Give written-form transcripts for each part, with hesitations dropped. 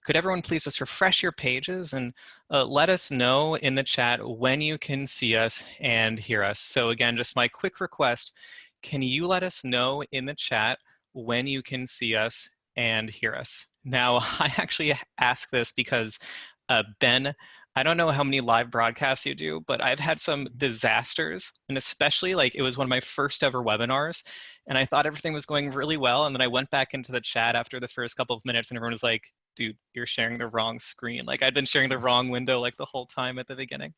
Could everyone please just refresh your pages and let us know in the chat when you can see us and hear us. So again, just my quick request, can you let us know in the chat when you can see us and hear us? Now, I actually ask this because Ben, I don't know how many live broadcasts you do, but I've had some disasters, and especially like it was one of my first ever webinars, and I thought everything was going really well, and then I went back into the chat after the first couple of minutes, and everyone was like, dude, you're sharing the wrong screen. Like I'd been sharing the wrong window like the whole time at the beginning.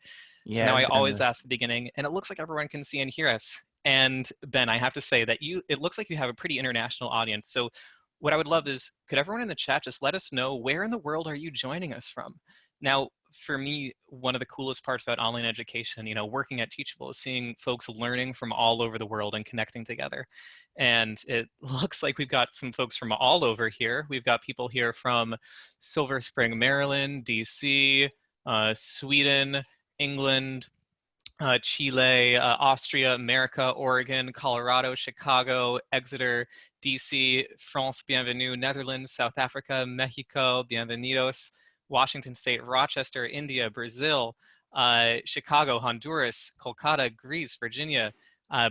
So Yeah, now I I've done always that. ask the beginning, and it looks like everyone can see and hear us. And Ben, I have to say that it looks like you have a pretty international audience. So what I would love is, could everyone in the chat just let us know where in the world are you joining us from? Now, for me, one of the coolest parts about online education, working at Teachable is seeing folks learning from all over the world and connecting together. And it looks like we've got some folks from all over here. We've got people here from Silver Spring, Maryland, DC, Sweden, England, Chile, Austria, America, Oregon, Colorado, Chicago, Exeter, DC, France, bienvenue, Netherlands, South Africa, Mexico, bienvenidos, Washington State, Rochester, India, Brazil, Chicago, Honduras, Kolkata, Greece, Virginia,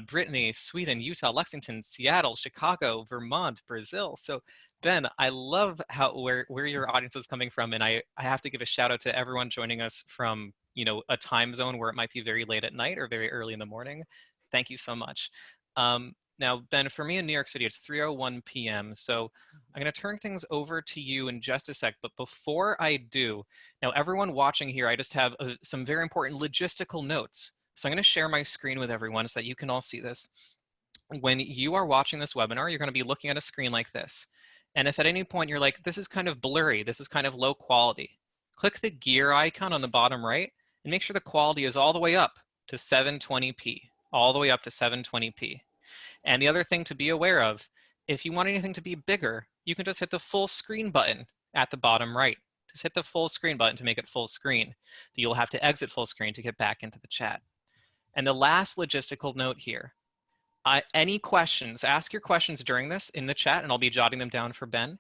Brittany, Sweden, Utah, Lexington, Seattle, Chicago, Vermont, Brazil. So Ben, I love where your audience is coming from, and I have to give a shout out to everyone joining us from a time zone where it might be very late at night or very early in the morning. Thank you so much. Now, Ben, for me in New York City, it's 3:01 p.m. So I'm going to turn things over to you in just a sec. But before I do, now everyone watching here, I just have some very important logistical notes. So I'm going to share my screen with everyone so that you can all see this. When you are watching this webinar, you're going to be looking at a screen like this. And if at any point you're like, this is kind of blurry, this is kind of low quality, click the gear icon on the bottom right and make sure the quality is all the way up to 720p, all the way up to 720p. And the other thing to be aware of, if you want anything to be bigger, you can just hit the full screen button at the bottom right. Just hit the full screen button to make it full screen. You'll have to exit full screen to get back into the chat. And the last logistical note here, any questions, ask your questions during this in the chat and I'll be jotting them down for Ben.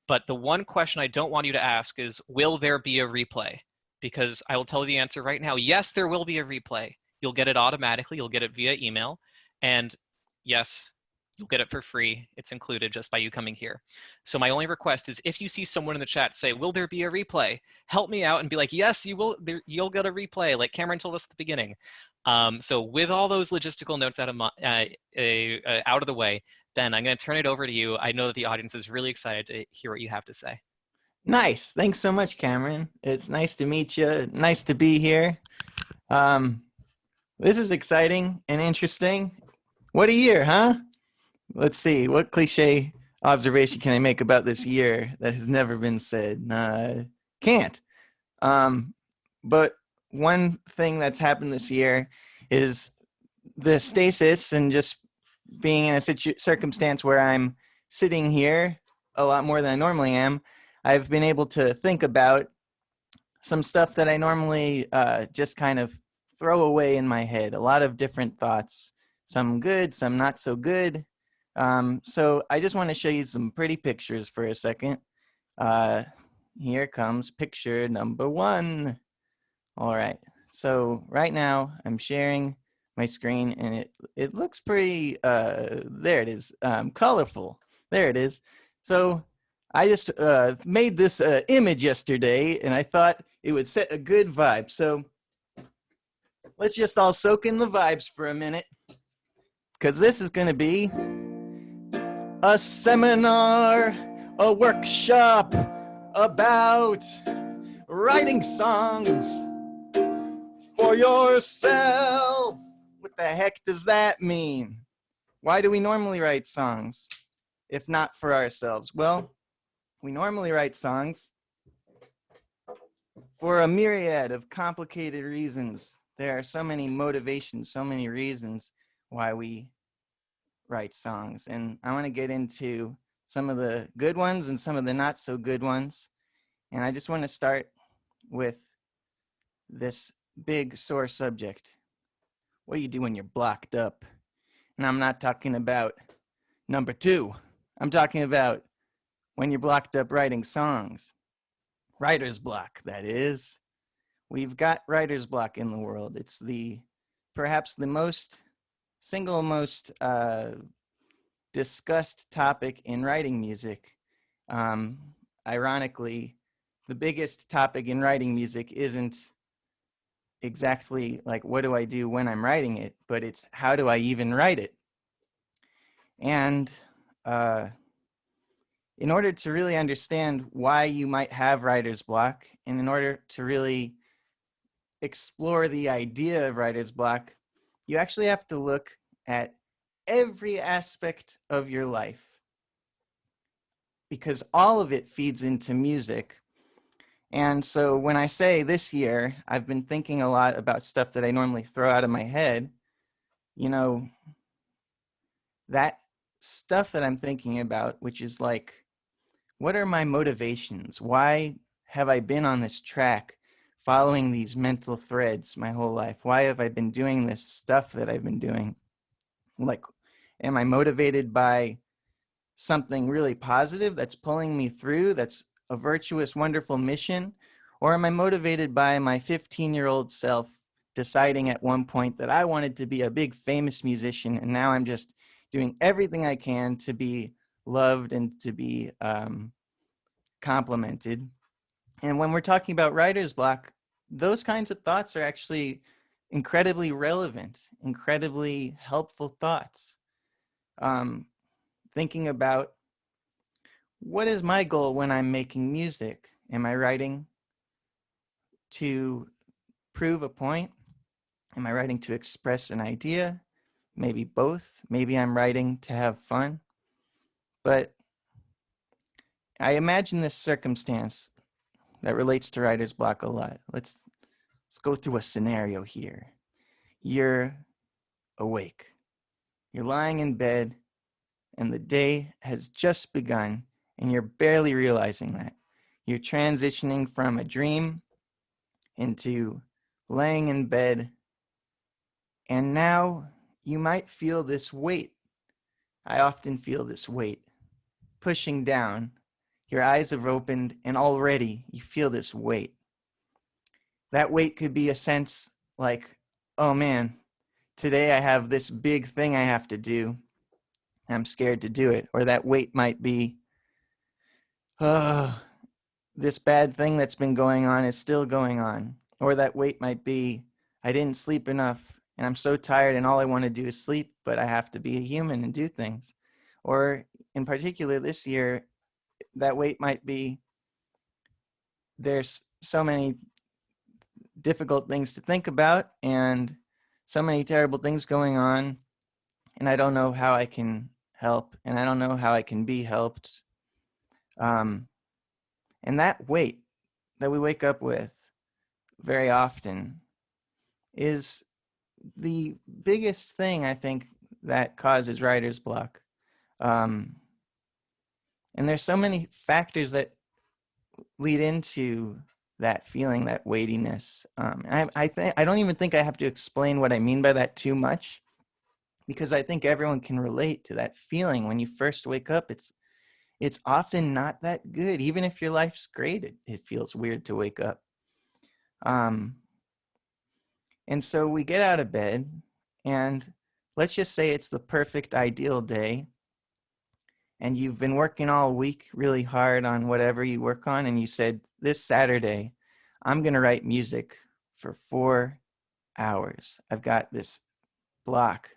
But the one question I don't want you to ask is, will there be a replay? Because I will tell you the answer right now. Yes, there will be a replay. You'll get it automatically. You'll get it via email. And yes, you'll get it for free. It's included just by you coming here. So my only request is if you see someone in the chat say, will there be a replay? Help me out and be like, yes, you will. You'll get a replay like Cameron told us at the beginning. So with all those logistical notes out of the way, Ben, I'm going to turn it over to you. I know that the audience is really excited to hear what you have to say. Nice. Thanks so much, Cameron. It's nice to meet you. Nice to be here. This is exciting and interesting. What a year, huh? Let's see. What cliche observation can I make about this year that has never been said? Can't. But one thing that's happened this year is the stasis and just being in a circumstance where I'm sitting here a lot more than I normally am. I've been able to think about some stuff that I normally just kind of throw away in my head. A lot of different thoughts, some good, some not so good. So I just want to show you some pretty pictures for a second. Here comes picture number one. All right, so right now I'm sharing my screen and it looks pretty, there it is, colorful. There it is. So I just made this image yesterday and I thought it would set a good vibe. So let's just all soak in the vibes for a minute, because this is going to be a seminar, a workshop about writing songs for yourself. What the heck does that mean? Why do we normally write songs if not for ourselves? Well, we normally write songs for a myriad of complicated reasons. There are so many motivations, so many reasons why we write songs. And I want to get into some of the good ones and some of the not so good ones. And I just want to start with this big sore subject. What do you do when you're blocked up? And I'm not talking about number two. I'm talking about when you're blocked up writing songs. writer's block, that is. We've got writer's block in the world. It's perhaps the single most discussed topic in writing music. Um, Ironically, the biggest topic in writing music isn't exactly like what do I do when I'm writing it, but it's how do I even write it? And in order to really understand why you might have writer's block, and in order to really explore the idea of writer's block, you actually have to look at every aspect of your life, because all of it feeds into music. And so when I say this year, I've been thinking a lot about stuff that I normally throw out of my head. You know, that stuff that I'm thinking about, which is like, what are my motivations? Why have I been on this track following these mental threads my whole life? Why have I been doing this stuff that I've been doing? Like, am I motivated by something really positive that's pulling me through, that's a virtuous, wonderful mission? Or am I motivated by my 15-year-old self deciding at one point that I wanted to be a big famous musician, and now I'm just doing everything I can to be loved and to be complimented? And when we're talking about writer's block, those kinds of thoughts are actually incredibly relevant, incredibly helpful thoughts. Thinking about, what is my goal when I'm making music? Am I writing to prove a point? Am I writing to express an idea? Maybe both. Maybe I'm writing to have fun. But I imagine this circumstance that relates to writer's block a lot. Let's go through a scenario here. You're awake. You're lying in bed, and the day has just begun, and you're barely realizing that. You're transitioning from a dream into laying in bed, and now you might feel this weight. I often feel this weight pushing down. Your eyes have opened, and already you feel this weight. That weight could be a sense like, oh man, today I have this big thing I have to do. I'm scared to do it. Or that weight might be, oh, this bad thing that's been going on is still going on. Or that weight might be, I didn't sleep enough and I'm so tired and all I want to do is sleep, but I have to be a human and do things. Or in particular this year, that weight might be, there's so many difficult things to think about and so many terrible things going on, and I don't know how I can help, and I don't know how I can be helped. And that weight that we wake up with very often is the biggest thing, I think, that causes writer's block. And there's so many factors that lead into that feeling, that weightiness. I don't even think I have to explain what I mean by that too much, because I think everyone can relate to that feeling when you first wake up. It's often not that good. Even if your life's great, it feels weird to wake up. And so we get out of bed, and let's just say it's the perfect ideal day, and you've been working all week really hard on whatever you work on, and you said, this Saturday, I'm going to write music for 4 hours. I've got this block.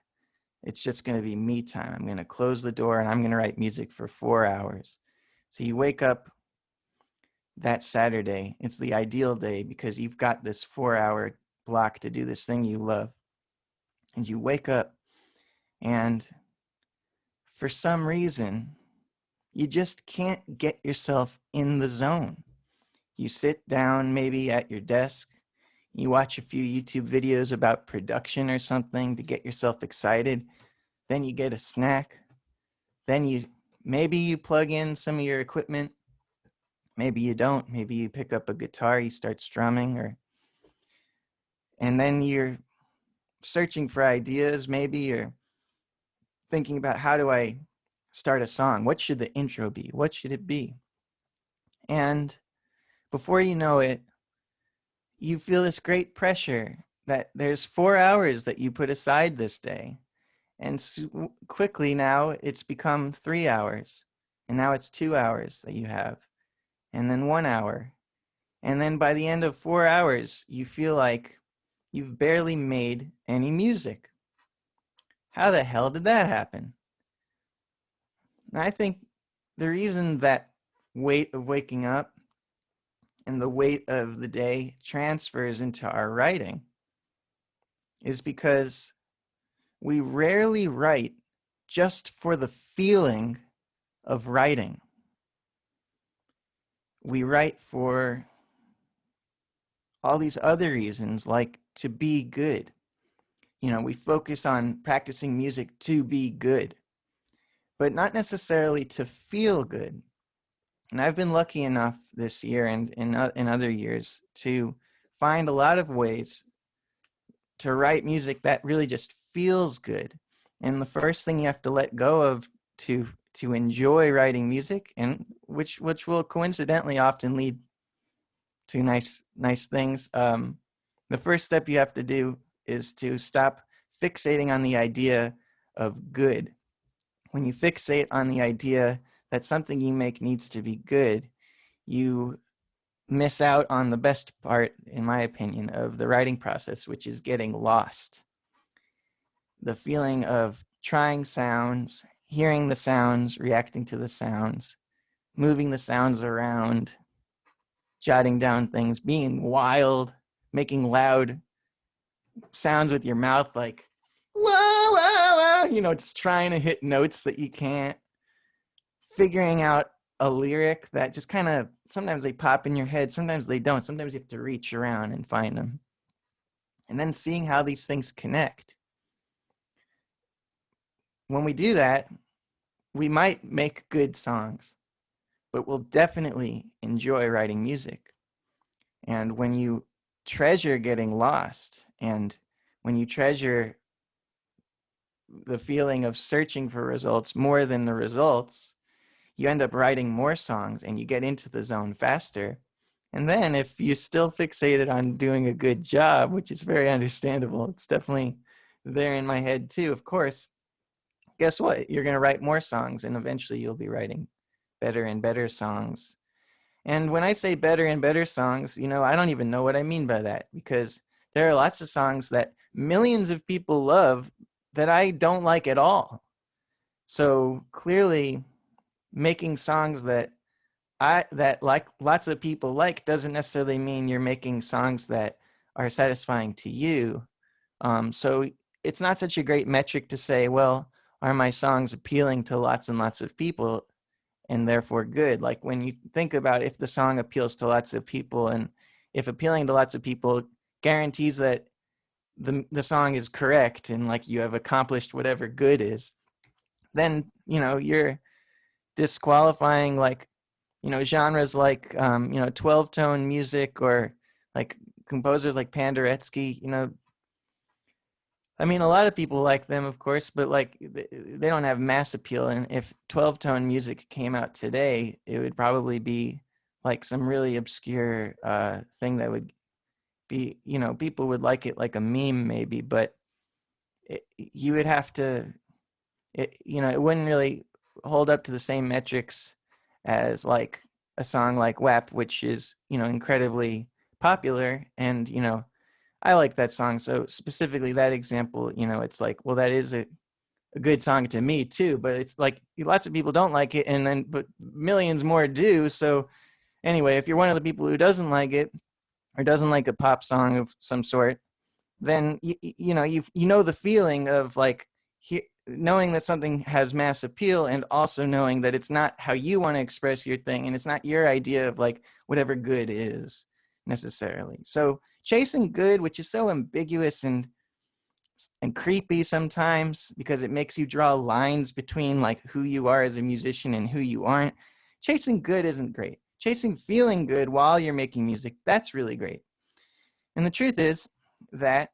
It's just going to be me time. I'm going to close the door, and I'm going to write music for 4 hours. So you wake up that Saturday. It's the ideal day because you've got this 4-hour block to do this thing you love. And you wake up, and for some reason, you just can't get yourself in the zone. You sit down maybe at your desk, you watch a few YouTube videos about production or something to get yourself excited. Then you get a snack. Then maybe you plug in some of your equipment. Maybe you don't. Maybe you pick up a guitar, you start strumming, and then you're searching for ideas. Maybe you're thinking about, how do I start a song? What should the intro be? What should it be? And before you know it, you feel this great pressure that there's 4 hours that you put aside this day. And quickly now it's become 3 hours. And now it's 2 hours that you have. And then 1 hour. And then by the end of 4 hours, you feel like you've barely made any music. How the hell did that happen? And I think the reason that weight of waking up and the weight of the day transfers into our writing is because we rarely write just for the feeling of writing. We write for all these other reasons, like to be good. We focus on practicing music to be good, but not necessarily to feel good. And I've been lucky enough this year and in other years to find a lot of ways to write music that really just feels good. And the first thing you have to let go of to enjoy writing music, and which will coincidentally often lead to nice things. The first step you have to do is to stop fixating on the idea of good. When you fixate on the idea that something you make needs to be good, you miss out on the best part, in my opinion, of the writing process, which is getting lost. The feeling of trying sounds, hearing the sounds, reacting to the sounds, moving the sounds around, jotting down things, being wild, making loud sounds with your mouth like, whoa, whoa, whoa, just trying to hit notes that you can't, figuring out a lyric that just kind of, sometimes they pop in your head, sometimes they don't. Sometimes you have to reach around and find them. And then seeing how these things connect. When we do that, we might make good songs, but we'll definitely enjoy writing music. And when you treasure getting lost, and when you treasure the feeling of searching for results more than the results, you end up writing more songs and you get into the zone faster. And then if you're still fixated on doing a good job, which is very understandable, it's definitely there in my head too, of course, guess what? You're going to write more songs, and eventually you'll be writing better and better songs. And when I say better and better songs, I don't even know what I mean by that, because there are lots of songs that millions of people love that I don't like at all. So clearly, making songs that like lots of people like doesn't necessarily mean you're making songs that are satisfying to you. So it's not such a great metric to say, well, are my songs appealing to lots and lots of people and therefore good? Like when you think about if the song appeals to lots of people, and if appealing to lots of people guarantees that the song is correct and like you have accomplished whatever good is, then you're disqualifying like genres like 12-tone music, or like composers like Penderecki. I mean, a lot of people like them, of course, but like they don't have mass appeal. And if 12-tone music came out today, it would probably be like some really obscure thing that would be, people would like it like a meme maybe, but you would have to, it wouldn't really hold up to the same metrics as like a song like WAP, which is, incredibly popular. And, I like that song. So specifically that example, it's like, well, that is a good song to me too, but it's like lots of people don't like it, but millions more do. So anyway, if you're one of the people who doesn't like it, or doesn't like a pop song of some sort, then you know the feeling of like knowing that something has mass appeal, and also knowing that it's not how you want to express your thing, and it's not your idea of like whatever good is necessarily. So chasing good, which is so ambiguous and creepy sometimes because it makes you draw lines between like who you are as a musician and who you aren't. Chasing good isn't great. Chasing feeling good while you're making music, that's really great. And the truth is that,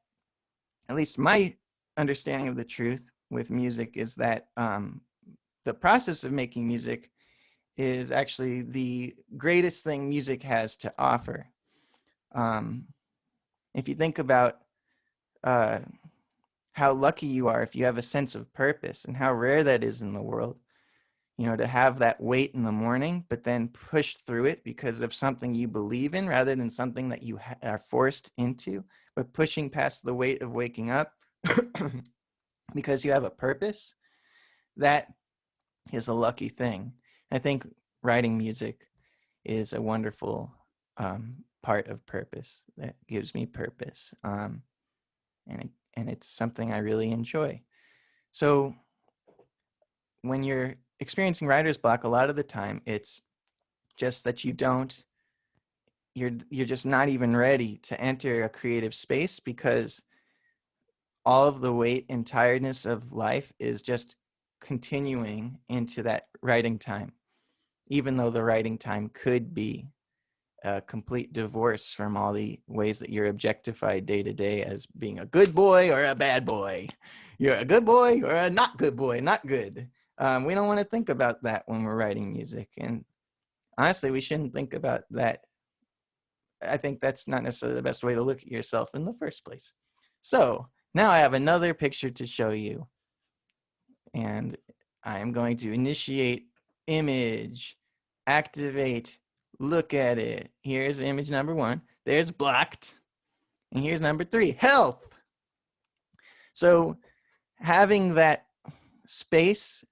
at least my understanding of the truth with music, is that the process of making music is actually the greatest thing music has to offer. Um, if you think about uh, how lucky you are if you have a sense of purpose and how rare that is in the world, to have that wait in the morning, but then push through it because of something you believe in rather than something that you are forced into, but pushing past the weight of waking up because you have a purpose, that is a lucky thing. I think writing music is a wonderful part of purpose that gives me purpose. And it's something I really enjoy. So when you're experiencing writer's block, a lot of the time it's just that you're just not even ready to enter a creative space because all of the weight and tiredness of life is just continuing into that writing time, even though the writing time could be a complete divorce from all the ways that you're objectified day to day as being a good boy or a bad boy. You're a good boy or a not good boy, not good. We don't want to think about that when we're writing music. And honestly, we shouldn't think about that. I think that's not necessarily the best way to look at yourself in the first place. So now I have another picture to show you. And I am going to initiate image, activate, look at it. Here's image number 1. There's blocked. And here's number 3, health. So having that space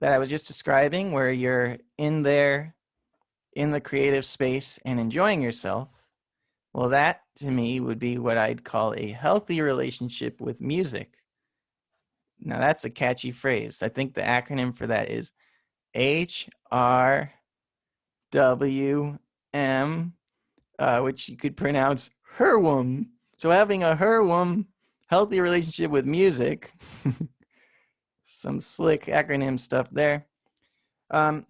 that I was just describing where you're in there in the creative space and enjoying yourself, well, that to me would be what I'd call a healthy relationship with music. Now that's a catchy phrase. I think the acronym for that is HRWM, which you could pronounce HERWM. So having a HERWM, healthy relationship with music, some slick acronym stuff there. To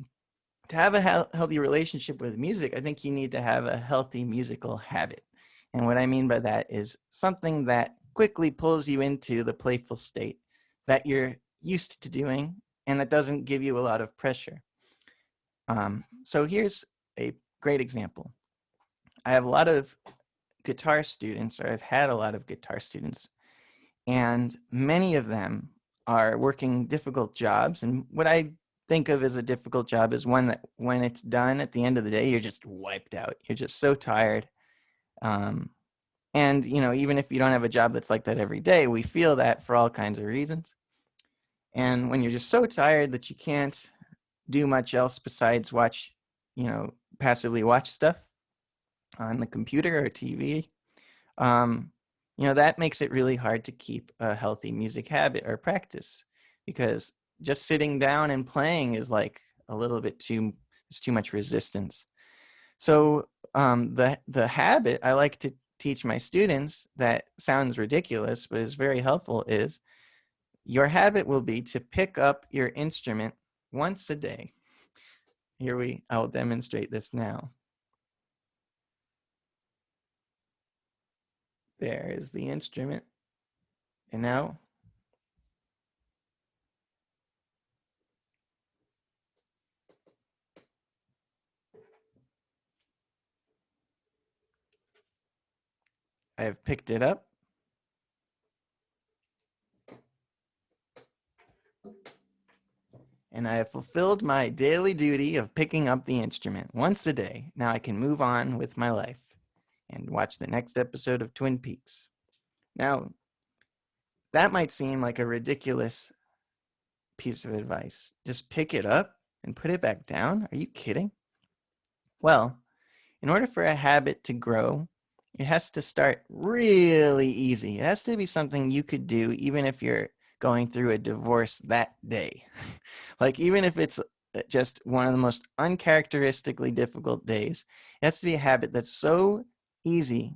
have a healthy relationship with music, I think you need to have a healthy musical habit. And what I mean by that is something that quickly pulls you into the playful state that you're used to doing and that doesn't give you a lot of pressure. So here's a great example. I have a lot of guitar students, or I've had a lot of guitar students, and many of them are working difficult jobs. And what I think of as a difficult job is one that when it's done at the end of the day, you're just wiped out. You're just so tired. And, even if you don't have a job that's like that every day, we feel that for all kinds of reasons. And when you're just so tired that you can't do much else besides watch, passively watch stuff on the computer or TV, that makes it really hard to keep a healthy music habit or practice, because just sitting down and playing is like a little bit there's too much resistance. So the habit I like to teach my students that sounds ridiculous, but is very helpful, is your habit will be to pick up your instrument once a day. I'll demonstrate this now. There is the instrument. And now I have picked it up. And I have fulfilled my daily duty of picking up the instrument once a day. Now I can move on with my life and watch the next episode of Twin Peaks. Now, that might seem like a ridiculous piece of advice. Just pick it up and put it back down? Are you kidding? Well, in order for a habit to grow, it has to start really easy. It has to be something you could do even if you're going through a divorce that day. Like, even if it's just one of the most uncharacteristically difficult days, it has to be a habit that's so easy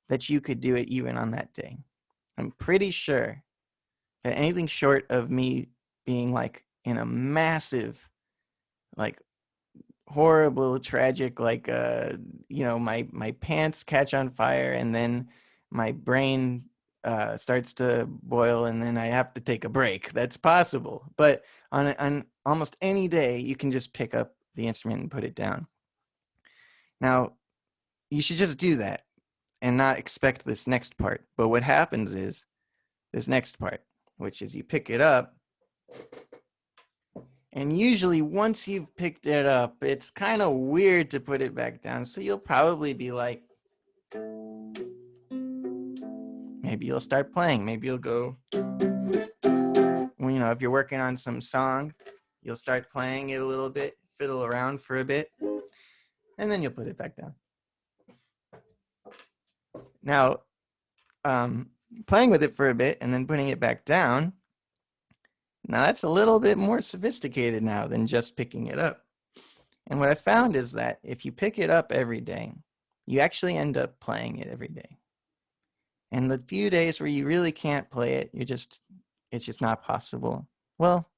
that you could do it even on that day. I'm pretty sure that anything short of me being like in a massive, like horrible, tragic, like my pants catch on fire and then my brain starts to boil and then I have to take a break. That's possible. But on almost any day, you can just pick up the instrument and put it down. Now, you should just do that and not expect this next part. But what happens is this next part, which is you pick it up. And usually once you've picked it up, it's kind of weird to put it back down. So you'll probably be like, maybe you'll start playing. Maybe you'll go, if you're working on some song, you'll start playing it a little bit, fiddle around for a bit, and then you'll put it back down. Now, playing with it for a bit and then putting it back down, now that's a little bit more sophisticated now than just picking it up. And what I found is that if you pick it up every day, you actually end up playing it every day. And the few days where you really can't play it, it's just not possible. Well,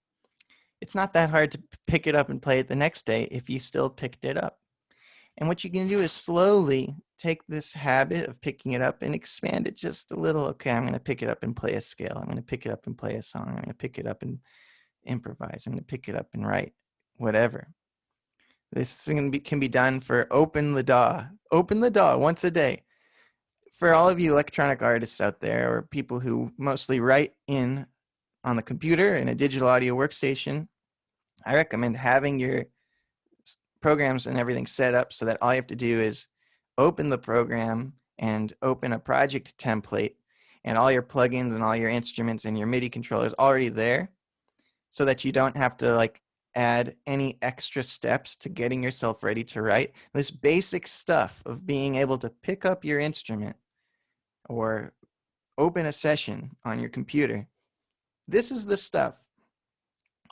it's not that hard to pick it up and play it the next day if you still picked it up. And what you can do is slowly take this habit of picking it up and expand it just a little. Okay, I'm going to pick it up and play a scale. I'm going to pick it up and play a song. I'm going to pick it up and improvise. I'm going to pick it up and write whatever. This can be done for open the DAW once a day. For all of you electronic artists out there, or people who mostly write on the computer in a digital audio workstation, I recommend having your programs and everything set up so that all you have to do is open the program and open a project template, and all your plugins and all your instruments and your MIDI controllers already there, so that you don't have to add any extra steps to getting yourself ready to write. This basic stuff of being able to pick up your instrument or open a session on your computer, this is the stuff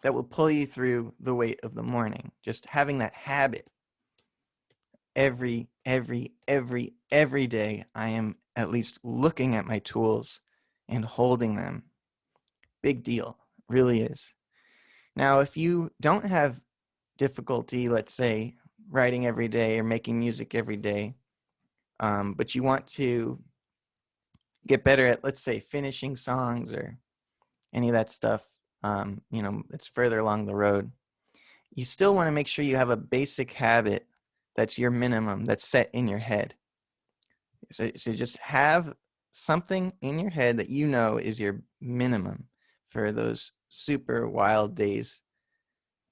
that will pull you through the weight of the morning. Just having that habit every day, I am at least looking at my tools and holding them. Big deal, really is. Now, if you don't have difficulty, let's say, writing every day or making music every day, but you want to get better at, let's say, finishing songs or any of that stuff, that's further along the road, you still want to make sure you have a basic habit that's your minimum, that's set in your head. So just have something in your head that is your minimum for those super wild days.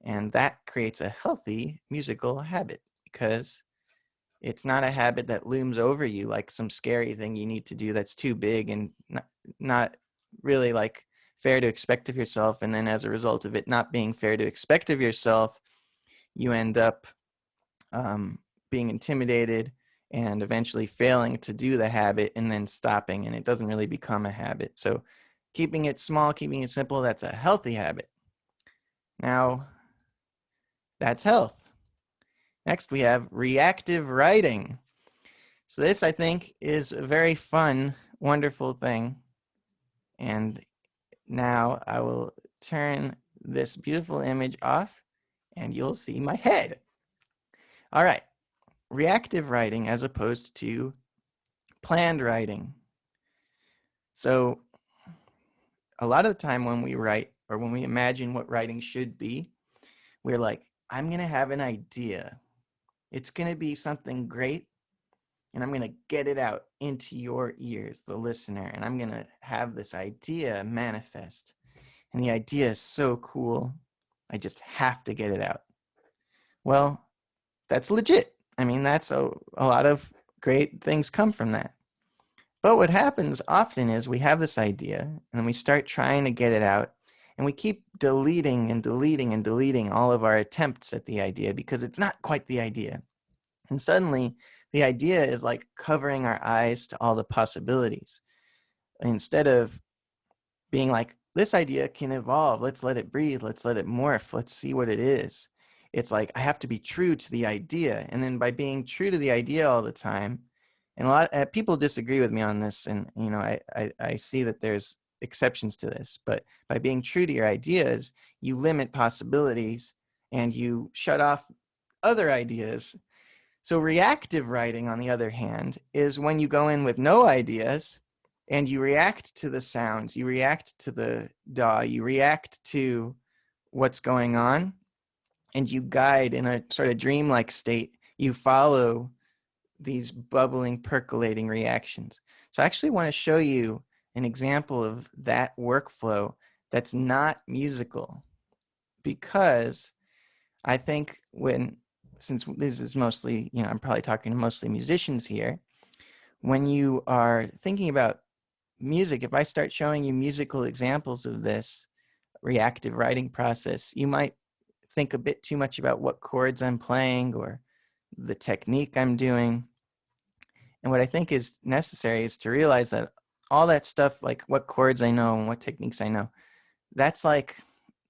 And that creates a healthy musical habit, because it's not a habit that looms over you like some scary thing you need to do that's too big and not really fair to expect of yourself. And then as a result of it not being fair to expect of yourself, you end up being intimidated and eventually failing to do the habit and then stopping, and it doesn't really become a habit. So keeping it small, keeping it simple, that's a healthy habit. Now, that's health. Next, we have reactive writing. So this, I think, is a very fun, wonderful thing. And now I will turn this beautiful image off and you'll see my head. All right. Reactive writing as opposed to planned writing. So a lot of the time when we write, or when we imagine what writing should be, we're like, I'm going to have an idea. It's going to be something great, and I'm going to get it out into your ears, the listener, and I'm going to have this idea manifest. And the idea is so cool, I just have to get it out. Well, that's legit. I mean, that's a lot of great things come from that. But what happens often is we have this idea, and then we start trying to get it out, and we keep deleting and deleting and deleting all of our attempts at the idea because it's not quite the idea. And suddenly, the idea is like covering our eyes to all the possibilities. Instead of being like, this idea can evolve, let's let it breathe, let's let it morph, let's see what it is. It's like, I have to be true to the idea. And then by being true to the idea all the time, and a lot of people disagree with me on this, and I see that there's exceptions to this, but by being true to your ideas, you limit possibilities and you shut off other ideas. So reactive writing, on the other hand, is when you go in with no ideas and you react to the sounds, you react to the DAW, you react to what's going on, and you guide in a sort of dreamlike state. You follow these bubbling, percolating reactions. So I actually want to show you an example of that workflow that's not musical, because I think since this is mostly, I'm probably talking to mostly musicians here, when you are thinking about music, if I start showing you musical examples of this reactive writing process, you might think a bit too much about what chords I'm playing or the technique I'm doing. And what I think is necessary is to realize that all that stuff, like what chords I know and what techniques I know, that's like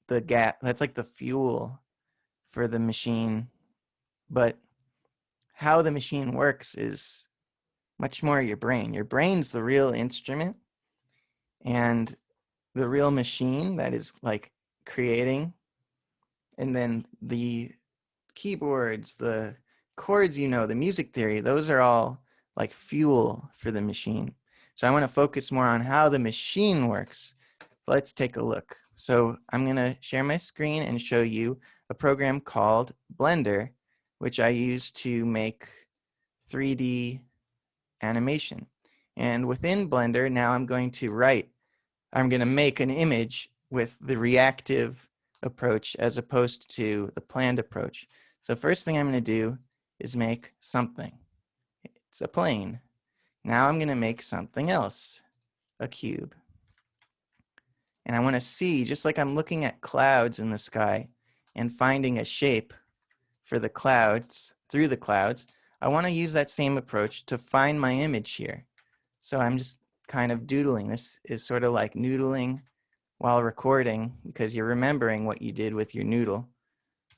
that's like the fuel for the machine. But how the machine works is much more your brain. Your brain's the real instrument, and the real machine that is like creating, and then the keyboards, the chords, the music theory, those are all like fuel for the machine. So I want to focus more on how the machine works. So let's take a look. So I'm going to share my screen and show you a program called Blender, which I use to make 3D animation. And within Blender, now I'm going to make an image with the reactive approach as opposed to the planned approach. So first thing I'm going to do is make something. It's a plane. Now I'm going to make something else, a cube. And I want to see, just like I'm looking at clouds in the sky and finding a shape for the clouds, through the clouds, I want to use that same approach to find my image here. So I'm just kind of doodling. This is sort of like noodling while recording, because you're remembering what you did with your noodle.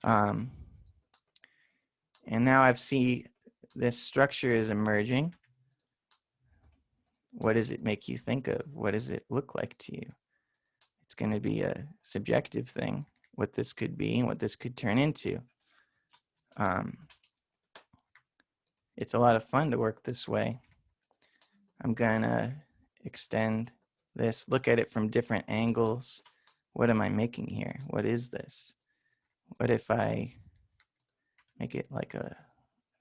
And now I see this structure is emerging. What does it make you think of? What does it look like to you? It's going to be a subjective thing, what this could be and what this could turn into. It's a lot of fun to work this way. I'm going to extend this, look at it from different angles. What am I making here? What is this? What if I make it like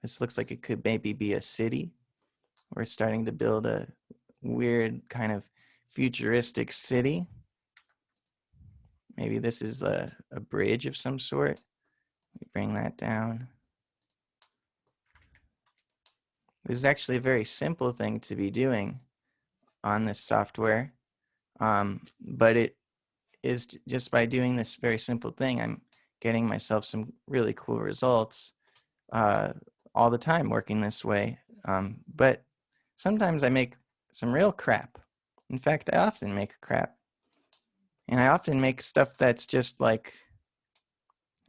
this looks like it could maybe be a city. We're starting to build a weird kind of futuristic city. Maybe this is a bridge of some sort. We bring that down. This is actually a very simple thing to be doing on this software, but it is just by doing this very simple thing, I'm getting myself some really cool results all the time working this way. But sometimes I make some real crap. In fact, I often make crap. And I often make stuff that's just like,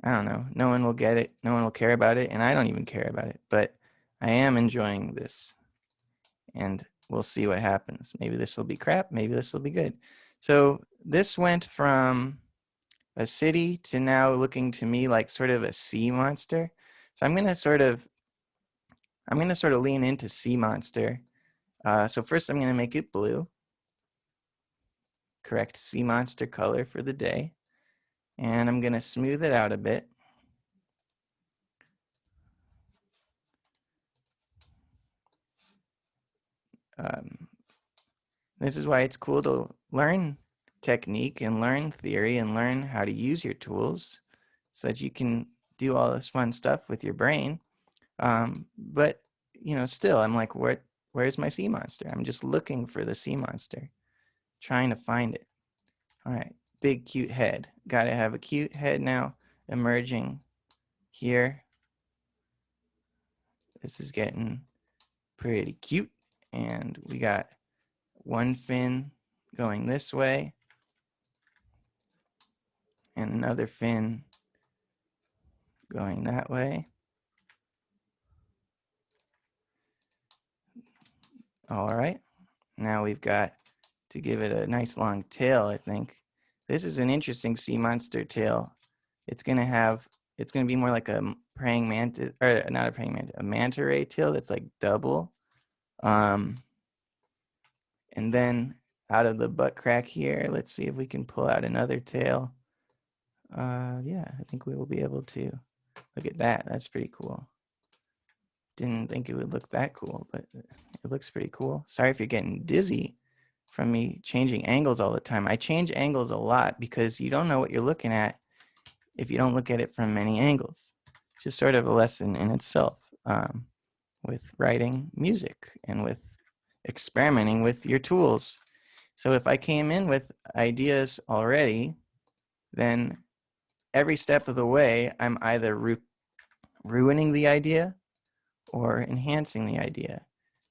I don't know, no one will get it, no one will care about it, and I don't even care about it. But I am enjoying this. And we'll see what happens. Maybe this will be crap, maybe this will be good. So this went from a city to now looking to me like sort of a sea monster. So I'm gonna sort of lean into sea monster. So first I'm gonna make it blue. Correct sea monster color for the day. And I'm gonna smooth it out a bit. This is why it's cool to learn technique and learn theory and learn how to use your tools so that you can do all this fun stuff with your brain. But still, I'm like, where's my sea monster? I'm just looking for the sea monster, trying to find it. All right, big cute head. Got to have a cute head now emerging here. This is getting pretty cute. And we got one fin going this way and another fin going that way. All right, now we've got to give it a nice long tail, I think. This is an interesting sea monster tail. It's going to be more like a praying mantis, or not a praying mantis, a manta ray tail that's like double. And And then out of the butt crack here, let's see if we can pull out another tail. Yeah, I think we will be able to. Look at that. That's pretty cool. Didn't think it would look that cool, but it looks pretty cool. Sorry if you're getting dizzy from me changing angles all the time. I change angles a lot because you don't know what you're looking at if you don't look at it from many angles. Just sort of a lesson in itself with writing music and with experimenting with your tools. So if I came in with ideas already, then every step of the way, I'm either ruining the idea or enhancing the idea.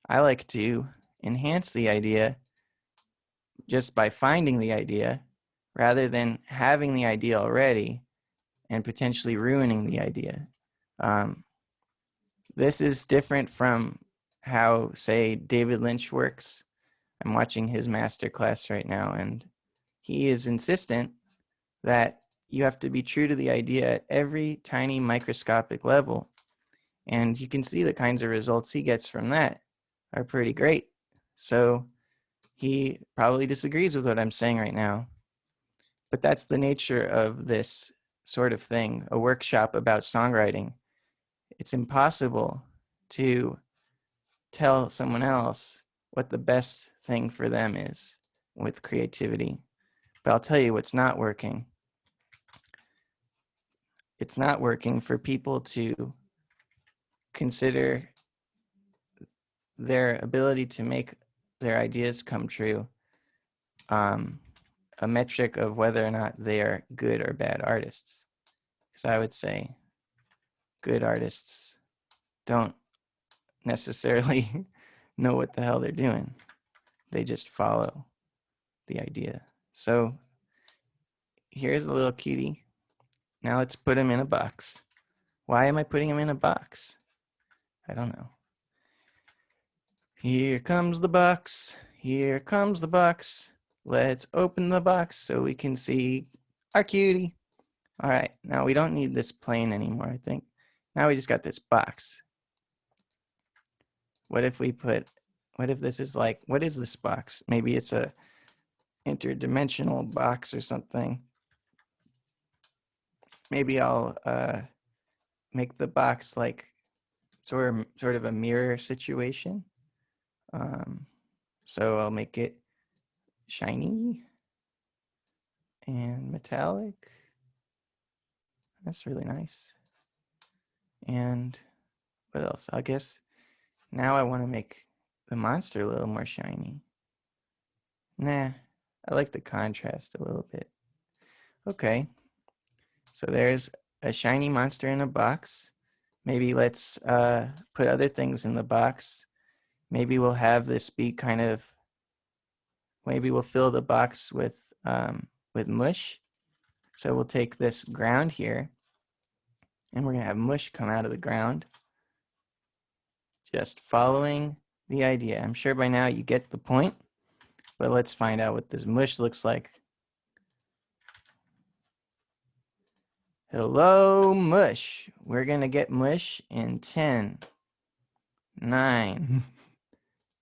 I like to enhance the idea just by finding the idea rather than having the idea already and potentially ruining the idea. This is different from how, say, David Lynch works. I'm watching his master class right now, and he is insistent that you have to be true to the idea at every tiny microscopic level. And you can see the kinds of results he gets from that are pretty great. So he probably disagrees with what I'm saying right now. But that's the nature of this sort of thing, a workshop about songwriting. It's impossible to tell someone else what the best thing for them is with creativity. But I'll tell you what's not working. It's not working for people to consider their ability to make their ideas come true a metric of whether or not they are good or bad artists. Because I would say good artists don't necessarily know what the hell they're doing. They just follow the idea. So here's a little cutie. Now let's put him in a box. Why am I putting him in a box? I don't know. Here comes the box. Here comes the box. Let's open the box so we can see our cutie. All right, now we don't need this plane anymore, I think. Now we just got this box. What if this is like, what is this box? Maybe it's a interdimensional box or something. Maybe I'll make the box like sort of a mirror situation. So I'll make it shiny and metallic. That's really nice. And what else? I guess now I want to make the monster a little more shiny. Nah, I like the contrast a little bit. Okay, so there's a shiny monster in a box. Maybe let's put other things in the box. Maybe we'll have this be kind of, maybe we'll fill the box with mush. So we'll take this ground here and we're gonna have mush come out of the ground. Just following the idea. I'm sure by now you get the point, but let's find out what this mush looks like. Hello, mush. We're gonna get mush in 10, 9,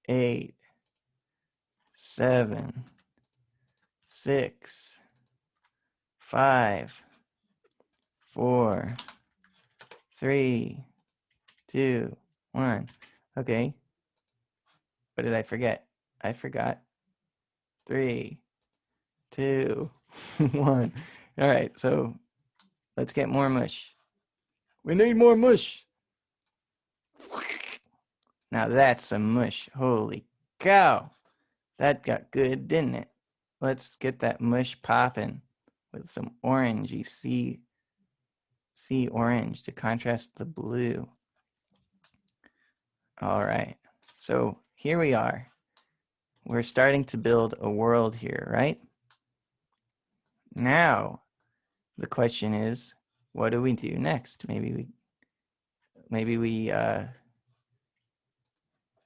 8, 7, 6, 5, 4, 3, 2, 1. Okay. What did I forget? I forgot. 3, 2, 1. All right, so let's get more mush. We need more mush. Now that's some mush. Holy cow. That got good, didn't it? Let's get that mush popping with some orangey sea orange to contrast the blue. All right. So here we are. We're starting to build a world here, right? Now the question is, what do we do next? Maybe we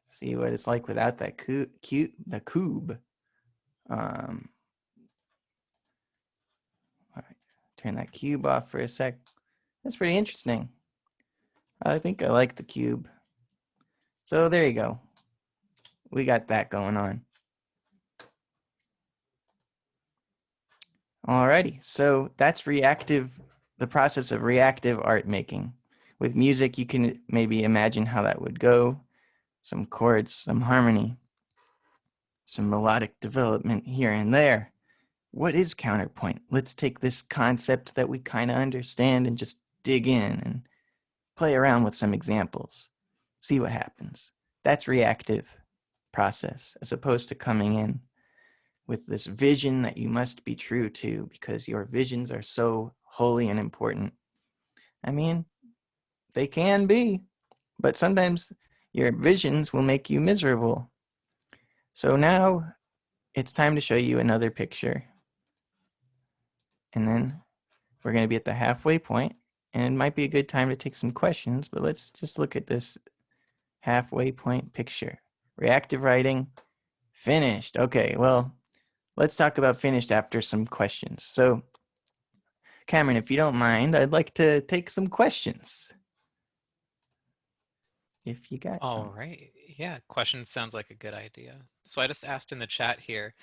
see what it's like without that cube. All right, turn that cube off for a sec. That's pretty interesting. I think I like the cube. So there you go. We got that going on. Alrighty, so that's the process of reactive art making. With music, you can maybe imagine how that would go. Some chords, some harmony, some melodic development here and there. What is counterpoint? Let's take this concept that we kind of understand and just dig in and play around with some examples. See what happens. That's reactive process, as opposed to coming in with this vision that you must be true to because your visions are so holy and important. I mean, they can be, but sometimes your visions will make you miserable. So now it's time to show you another picture. And then we're going to be at the halfway point, and it might be a good time to take some questions, but let's just look at this halfway point picture. Reactive writing, finished. Okay, well, let's talk about finished after some questions. So, Cameron, if you don't mind, I'd like to take some questions. If you got All some. right. Yeah, questions sounds like a good idea. So I just asked in the chat here,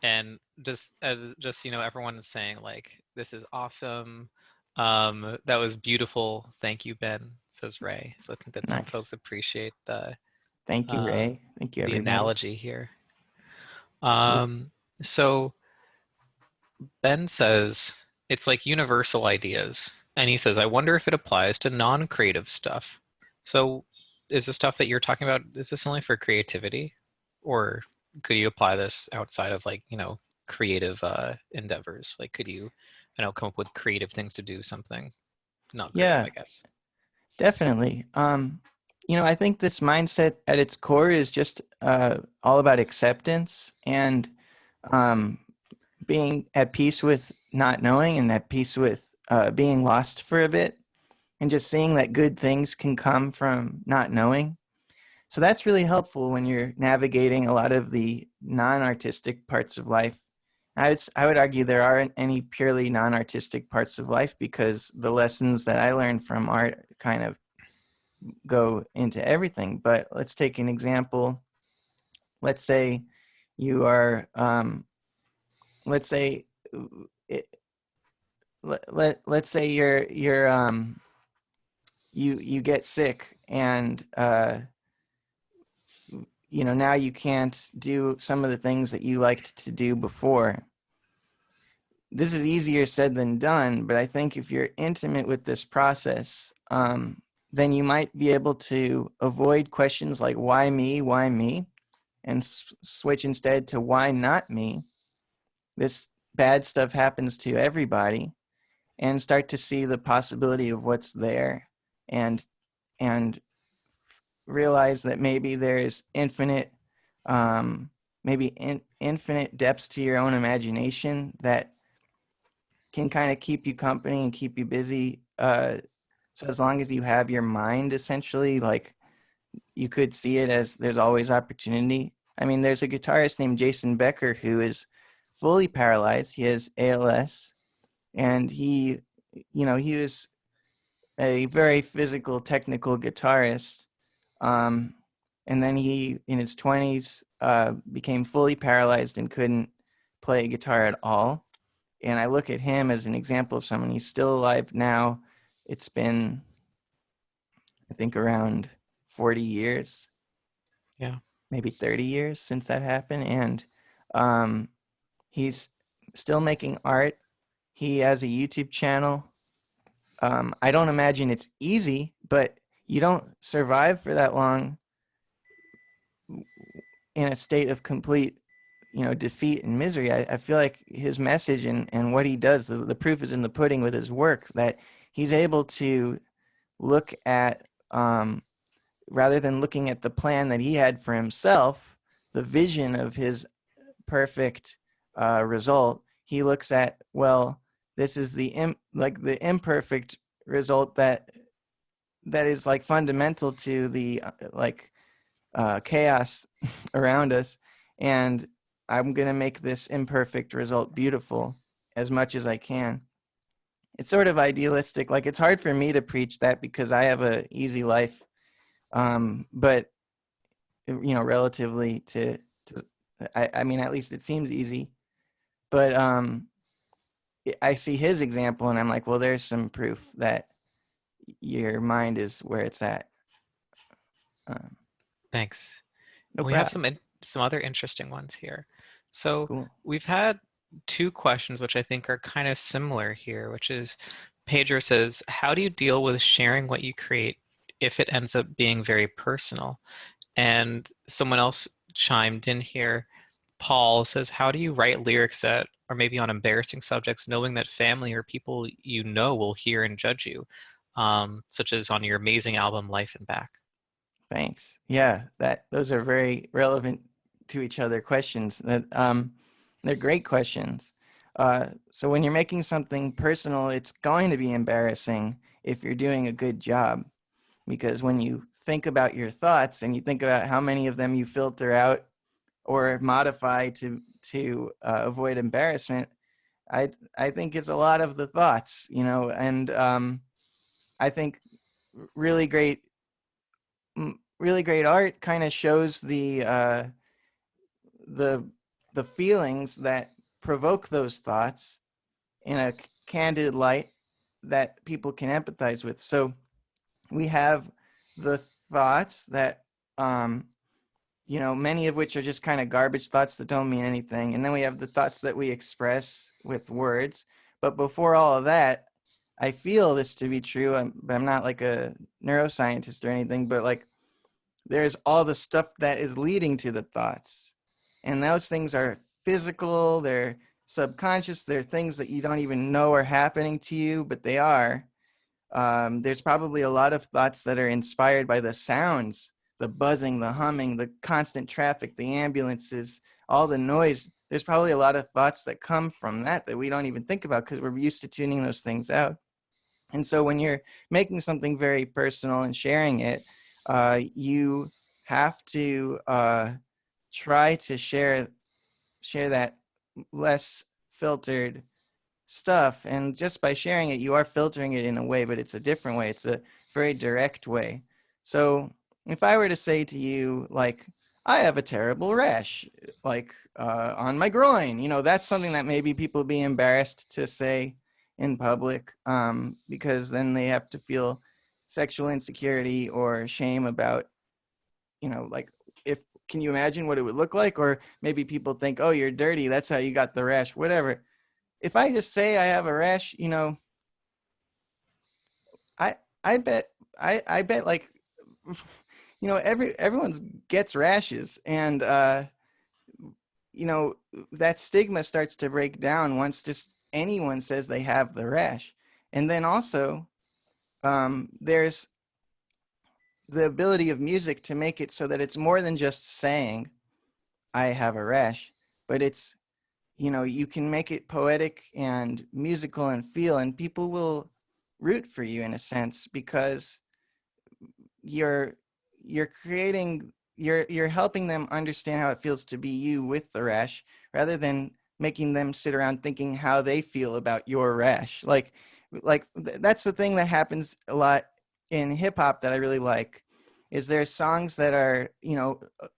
and just everyone is saying like, this is awesome. That was beautiful. Thank you, Ben, says Ray. So I think that some folks Nice. appreciate the Thank you, uh, Ray. Thank you, the everybody. analogy here. Cool. So Ben says it's like universal ideas. And he says, I wonder if it applies to non-creative stuff. So is the stuff that you're talking about, is this only for creativity? Or could you apply this outside of like, creative endeavors? Like could you, come up with creative things to do something? Not creative, Yeah, I guess. definitely. I think this mindset at its core is just all about acceptance and um, being at peace with not knowing and at peace with being lost for a bit and just seeing that good things can come from not knowing. So that's really helpful when you're navigating a lot of the non-artistic parts of life. I would argue there aren't any purely non-artistic parts of life because the lessons that I learned from art kind of go into everything. But let's take an example. Let's say you are, let's say, it, let's say you get sick and now you can't do some of the things that you liked to do before. This is easier said than done, but I think if you're intimate with this process, then you might be able to avoid questions like why me, and switch instead to why not me. This bad stuff happens to everybody, and start to see the possibility of what's there, and and realize that maybe there's infinite infinite depths to your own imagination that can kind of keep you company and keep you busy. So as long as you have your mind, essentially, like you could see it as there's always opportunity. I mean, there's a guitarist named Jason Becker who is fully paralyzed. He has ALS, and he was a very physical, technical guitarist. Um, and then he, in his 20s, became fully paralyzed and couldn't play guitar at all. And I look at him as an example of someone. He's still alive now. It's been, I think, around 40 years, Yeah. maybe 30 years since that happened. And um, he's still making art. He has a YouTube channel. I don't imagine it's easy, but you don't survive for that long in a state of complete defeat and misery. I feel like his message and what he does, the proof is in the pudding with his work, that he's able to look at rather than looking at the plan that he had for himself, the vision of his perfect result. He looks at, well, this is the imperfect result that is like fundamental to the chaos around us, and I'm going to make this imperfect result beautiful as much as I can. It's sort of idealistic. Like, it's hard for me to preach that because I have a easy life, but relatively to I mean, at least it seems easy. But I see his example and I'm like, well, there's some proof that your mind is where it's at. Um, Thanks. no We have problem. some other interesting ones here. So Cool. we've had two questions which I think are kind of similar here, which is Pedro says, how do you deal with sharing what you create if it ends up being very personal? And someone else chimed in here. Paul says, how do you write lyrics that are maybe on embarrassing subjects, knowing that family or people you know will hear and judge you, such as on your amazing album, Life and Back? Thanks. Yeah, that those are very relevant to each other questions. They're great questions. So when you're making something personal, it's going to be embarrassing if you're doing a good job, because when you think about your thoughts and you think about how many of them you filter out or modify to avoid embarrassment, I think it's a lot of the thoughts, and I think really great really great art kind of shows the the feelings that provoke those thoughts in a candid light that people can empathize with. So we have the thoughts that many of which are just kind of garbage thoughts that don't mean anything, and then we have the thoughts that we express with words. But before all of that, I feel this to be true. I'm not like a neuroscientist or anything, but like there's all the stuff that is leading to the thoughts. And those things are physical, they're subconscious, they're things that you don't even know are happening to you, but they are. There's probably a lot of thoughts that are inspired by the sounds, the buzzing, the humming, the constant traffic, the ambulances, all the noise. There's probably a lot of thoughts that come from that we don't even think about because we're used to tuning those things out. And so when you're making something very personal and sharing it, you have to try to share that less filtered stuff. And just by sharing it, you are filtering it in a way, but it's a different way. It's a very direct way. So if I were to say to you, like, I have a terrible rash, like on my groin, that's something that maybe people be embarrassed to say in public, because then they have to feel sexual insecurity or shame about, like, if can you imagine what it would look like? Or maybe people think, oh, you're dirty, that's how you got the rash, whatever. If I just say I have a rash, I I bet I bet like everyone's gets rashes, and that stigma starts to break down once just anyone says they have the rash. And then also there's the ability of music to make it so that it's more than just saying I have a rash, but it's you can make it poetic and musical and feel, and people will root for you in a sense, because you're you're helping them understand how it feels to be you with the rash, rather than making them sit around thinking how they feel about your rash. That's the thing that happens a lot in hip hop that I really like, is there's songs that are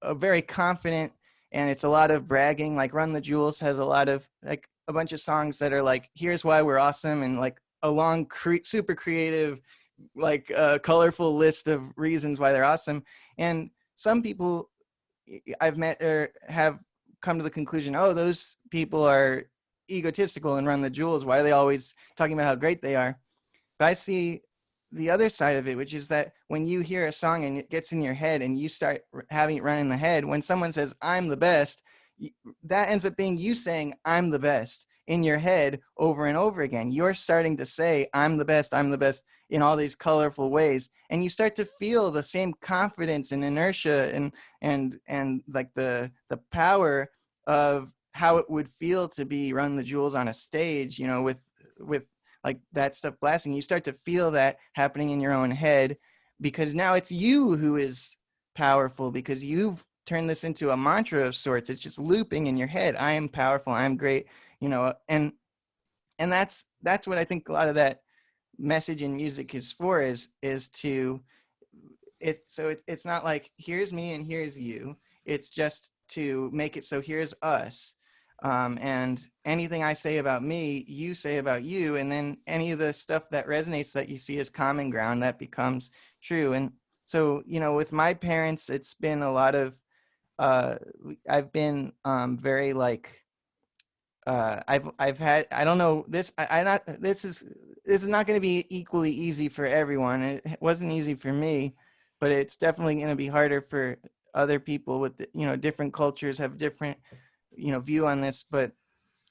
a very confident, and it's a lot of bragging. Like Run the Jewels has a lot of, like, a bunch of songs that are like, here's why we're awesome, and like a long super creative, like a colorful list of reasons why they're awesome. And some people I've met or have come to the conclusion, oh, those people are egotistical and Run the Jewels, why are they always talking about how great they are? But I see the other side of it, which is that when you hear a song and it gets in your head and you start having it run in the head, when someone says I'm the best, that ends up being you saying I'm the best in your head over and over again. You're starting to say I'm the best in all these colorful ways, and you start to feel the same confidence and inertia and like the power of how it would feel to be Run the Jewels on a stage, with like that stuff blasting. You start to feel that happening in your own head, because now it's you who is powerful, because you've turned this into a mantra of sorts. It's just looping in your head. I am powerful, I'm great, and that's what I think a lot of that message in music is for, is to it's not like here's me and here's you. It's just to make it so here's us. And anything I say about me, you say about you, and then any of the stuff that resonates that you see as common ground, that becomes true. And so, with my parents, it's been a lot of, I've been very like, I've had, I don't know, this is not going to be equally easy for everyone. It wasn't easy for me, but it's definitely going to be harder for other people with different cultures have different view on this. But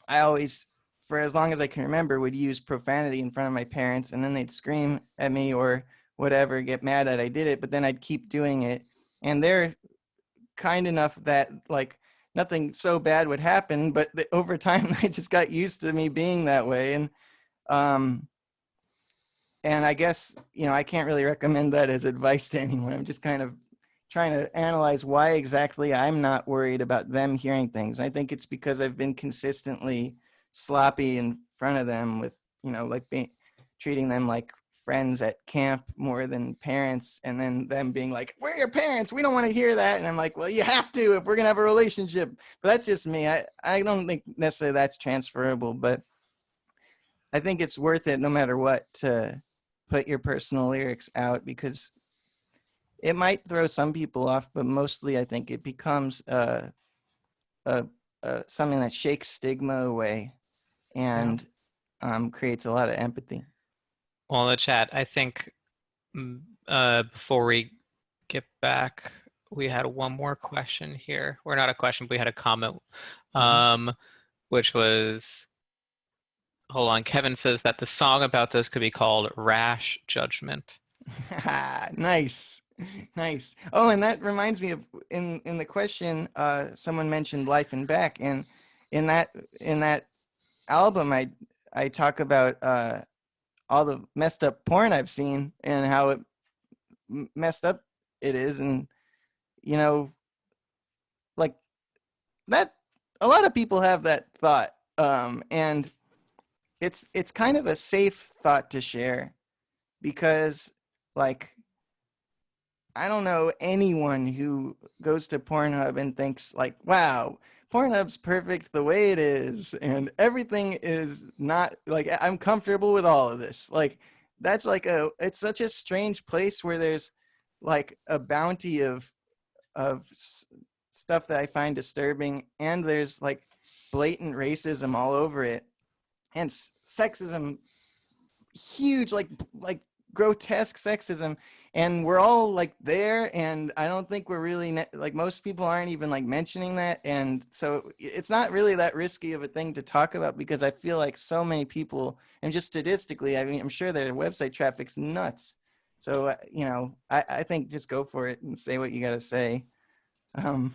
I always, for as long as I can remember, would use profanity in front of my parents, and then they'd scream at me or whatever, get mad that I did it, but then I'd keep doing it. And they're kind enough that like nothing so bad would happen, but over time they just got used to me being that way. Um and I guess I can't really recommend that as advice to anyone. I'm just kind of trying to analyze why exactly I'm not worried about them hearing things. I think it's because I've been consistently sloppy in front of them with like treating them like friends at camp more than parents, and then them being like, we're your parents, we don't want to hear that. And I'm like, well, you have to if we're gonna have a relationship. But that's just me. I don't think necessarily that's transferable, but I think it's worth it no matter what to put your personal lyrics out, because it might throw some people off, but mostly I think it becomes a something that shakes stigma away and creates a lot of empathy. Well, in the chat, I think before we get back, we had one more question here. Or not a question, but we had a comment, which was, hold on, Kevin says that the song about this could be called Rash Judgment. Nice. Nice. Oh, and that reminds me of in the question, someone mentioned Life and Back, and in that album, I talk about all the messed up porn I've seen and how it messed up it is, and like that. A lot of people have that thought, and it's kind of a safe thought to share, because like I don't know anyone who goes to Pornhub and thinks like, wow, Pornhub's perfect the way it is, and everything is not like I'm comfortable with all of this. Like that's like it's such a strange place where there's like a bounty of stuff that I find disturbing, and there's like blatant racism all over it, and sexism, huge, like grotesque sexism, and we're all like there, and I don't think we're really like most people aren't even like mentioning that, and so it's not really that risky of a thing to talk about, because I feel like so many people, and just statistically, I mean, I'm sure their website traffic's nuts. So I think just go for it and say what you got to say. It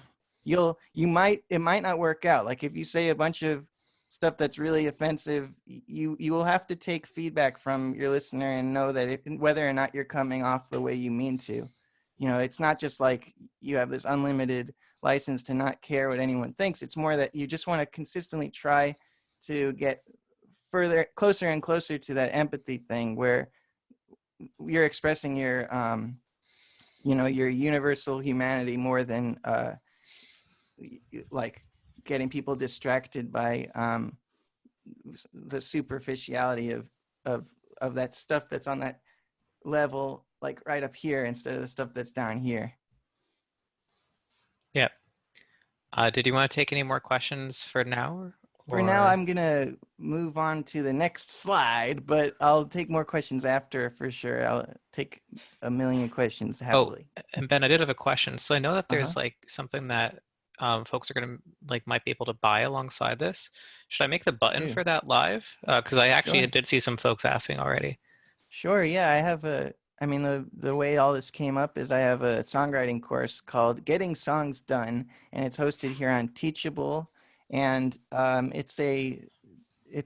might not work out. Like if you say a bunch of stuff that's really offensive, you will have to take feedback from your listener and know that whether or not you're coming off the way you mean to. It's not just like you have this unlimited license to not care what anyone thinks. It's more that you just want to consistently try to get closer and closer to that empathy thing, where you're expressing your your universal humanity more than like getting people distracted by the superficiality of that stuff that's on that level, like right up here, instead of the stuff that's down here. Yeah. Did you want to take any more questions for now? For now, I'm gonna move on to the next slide, but I'll take more questions after for sure. I'll take a million questions happily. Oh, and Ben, I did have a question. So I know that there's like something that folks are gonna like might be able to buy alongside this. Should I make the button for that live? Because I actually did see some folks asking already. Sure, yeah, I mean, the way all this came up is I have a songwriting course called Getting Songs Done, and it's hosted here on Teachable, and it's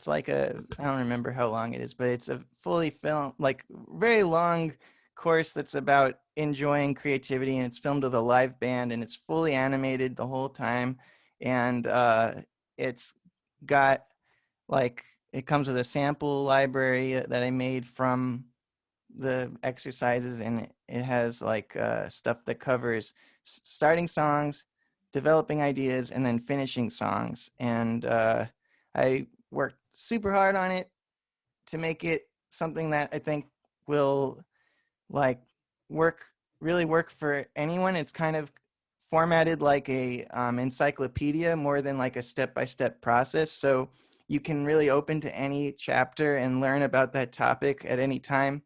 like I don't remember how long it is, but it's a fully filmed, like very long course that's about enjoying creativity, and it's filmed with a live band, and it's fully animated the whole time, and it's got like it comes with a sample library that I made from the exercises, and it has like stuff that covers starting songs, developing ideas, and then finishing songs. And I worked super hard on it to make it something that I think will like really work for anyone. It's kind of formatted like a encyclopedia more than like a step-by-step process. So you can really open to any chapter and learn about that topic at any time.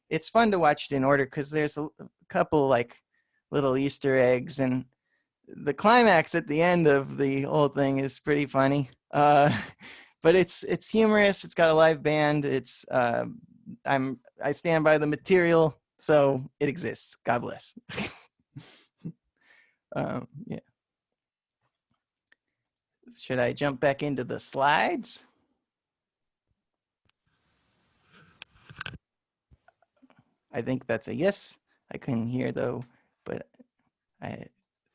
It's fun to watch it in order because there's a couple like little Easter eggs, and the climax at the end of the whole thing is pretty funny. But it's humorous. It's got a live band. It's I stand by the material, so it exists. God bless. Yeah. Should I jump back into the slides? I think that's a yes. I couldn't hear though, but I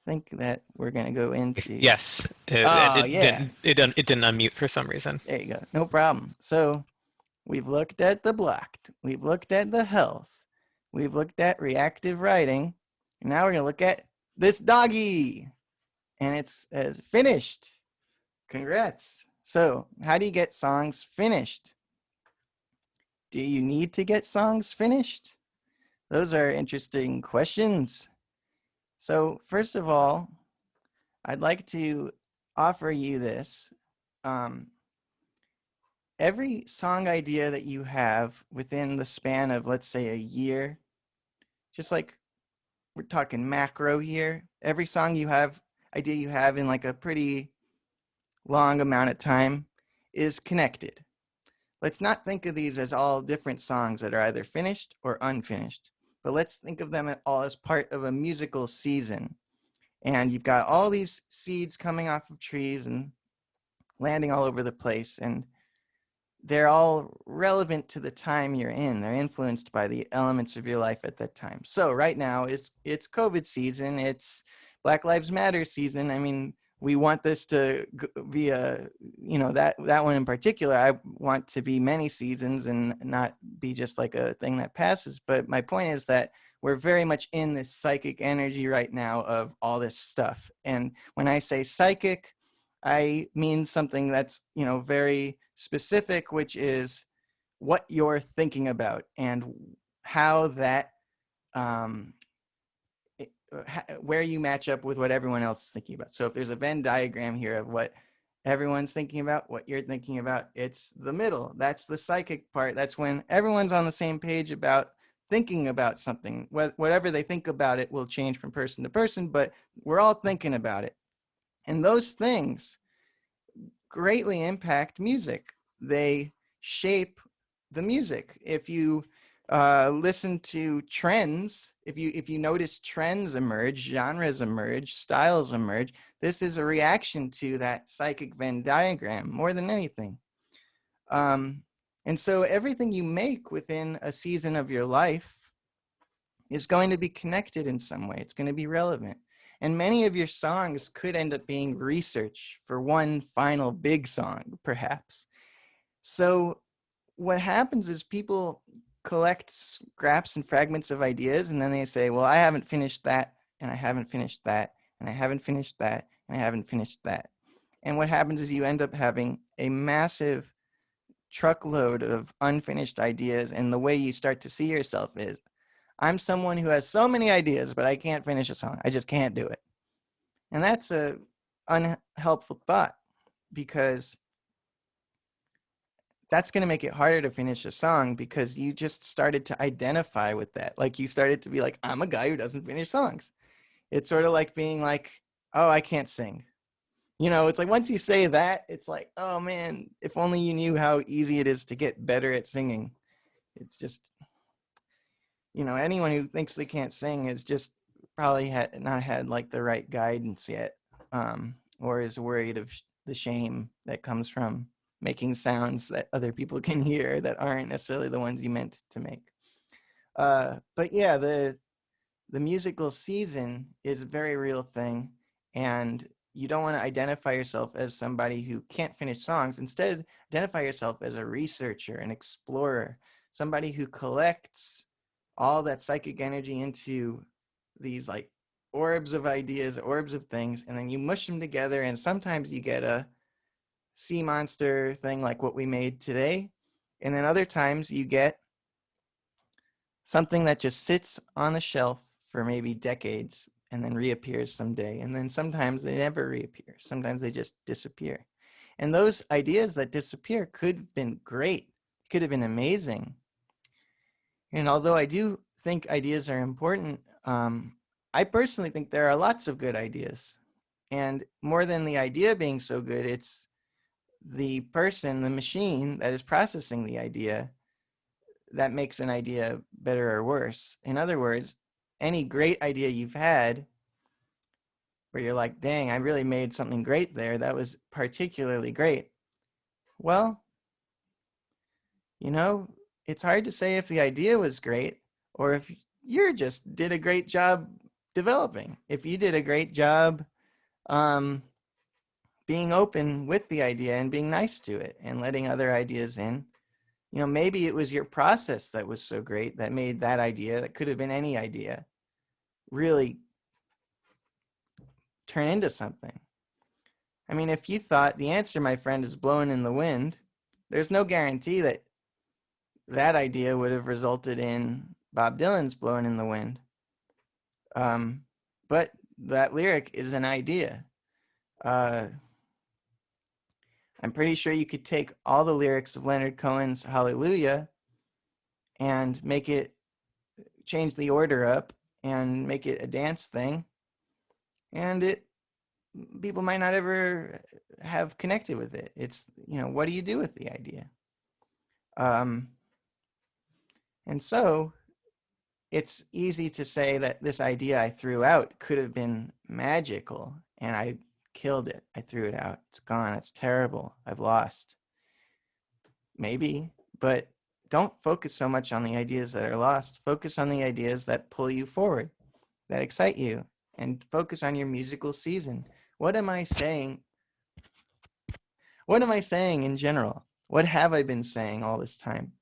think that we're gonna go into. Yes. Oh yeah. It didn't unmute for some reason. There you go. No problem. So we've looked at the blocked. We've looked at the health. We've looked at reactive writing. And now we're gonna look at this doggy. And it's as finished. Congrats. So how do you get songs finished? Do you need to get songs finished? Those are interesting questions. So first of all, I'd like to offer you this. Every song idea that you have within the span of, let's say, a year, just like we're talking macro here, every song idea you have in like a pretty long amount of time is connected. Let's not think of these as all different songs that are either finished or unfinished, but let's think of them all as part of a musical season. And you've got all these seeds coming off of trees and landing all over the place, and they're all relevant to the time you're in. They're influenced by the elements of your life at that time. So right now it's COVID season. It's Black Lives Matter season. I mean, we want this to be that one in particular. I want to be many seasons and not be just like a thing that passes. But my point is that we're very much in this psychic energy right now of all this stuff. And when I say psychic, I mean something that's, very specific, which is what you're thinking about and how that, where you match up with what everyone else is thinking about. So if there's a Venn diagram here of what everyone's thinking about, what you're thinking about, it's the middle. That's the psychic part. That's when everyone's on the same page about thinking about something. Whatever they think about it will change from person to person, but we're all thinking about it. And those things greatly impact music. They shape the music. If you listen to trends, if you notice trends emerge, genres emerge, styles emerge, this is a reaction to that psychic Venn diagram more than anything. And so everything you make within a season of your life is going to be connected in some way. It's going to be relevant. And many of your songs could end up being research for one final big song, perhaps. So what happens is people collect scraps and fragments of ideas, and then they say, well, I haven't finished that, and I haven't finished that, and I haven't finished that, and I haven't finished that. And what happens is you end up having a massive truckload of unfinished ideas, and the way you start to see yourself is, I'm someone who has so many ideas, but I can't finish a song. I just can't do it. And that's a unhelpful thought, because that's going to make it harder to finish a song, because you just started to identify with that. Like you started to be like, I'm a guy who doesn't finish songs. It's sort of like being like, oh, I can't sing. It's like once you say that, it's like, oh man, if only you knew how easy it is to get better at singing. It's just, anyone who thinks they can't sing is just probably not had like the right guidance yet, or is worried of the shame that comes from making sounds that other people can hear that aren't necessarily the ones you meant to make. But yeah, the musical season is a very real thing, and you don't want to identify yourself as somebody who can't finish songs. Instead, identify yourself as a researcher, an explorer, somebody who collects all that psychic energy into these like orbs of ideas, orbs of things, and then you mush them together, and sometimes you get a sea monster thing like what we made today, and then other times you get something that just sits on the shelf for maybe decades and then reappears someday, and then sometimes they never reappear. Sometimes they just disappear. And those ideas that disappear could have been great, could have been amazing. And although I do think ideas are important, I personally think there are lots of good ideas. And more than the idea being so good, it's the person, the machine that is processing the idea that makes an idea better or worse. In other words, any great idea you've had where you're like, dang, I really made something great there. That was particularly great. Well, you know, it's hard to say if the idea was great or if you just did a great job developing. If you did a great job being open with the idea and being nice to it and letting other ideas in, you know, maybe it was your process that was so great that made that idea, that could have been any idea, really turn into something. I mean, if you thought the answer, my friend, is blowing in the wind, there's no guarantee that that idea would have resulted in Bob Dylan's blowing in the wind. But that lyric is an idea. I'm pretty sure you could take all the lyrics of Leonard Cohen's Hallelujah and make it, change the order up and make it a dance thing, and people might not ever have connected with it. It's, you know, what do you do with the idea? And so it's easy to say that this idea I threw out could have been magical and I killed it. I threw it out. It's gone. It's terrible. I've lost. Maybe, but don't focus so much on the ideas that are lost. Focus on the ideas that pull you forward, that excite you, and focus on your musical season. What am I saying? What am I saying in general? What have I been saying all this time?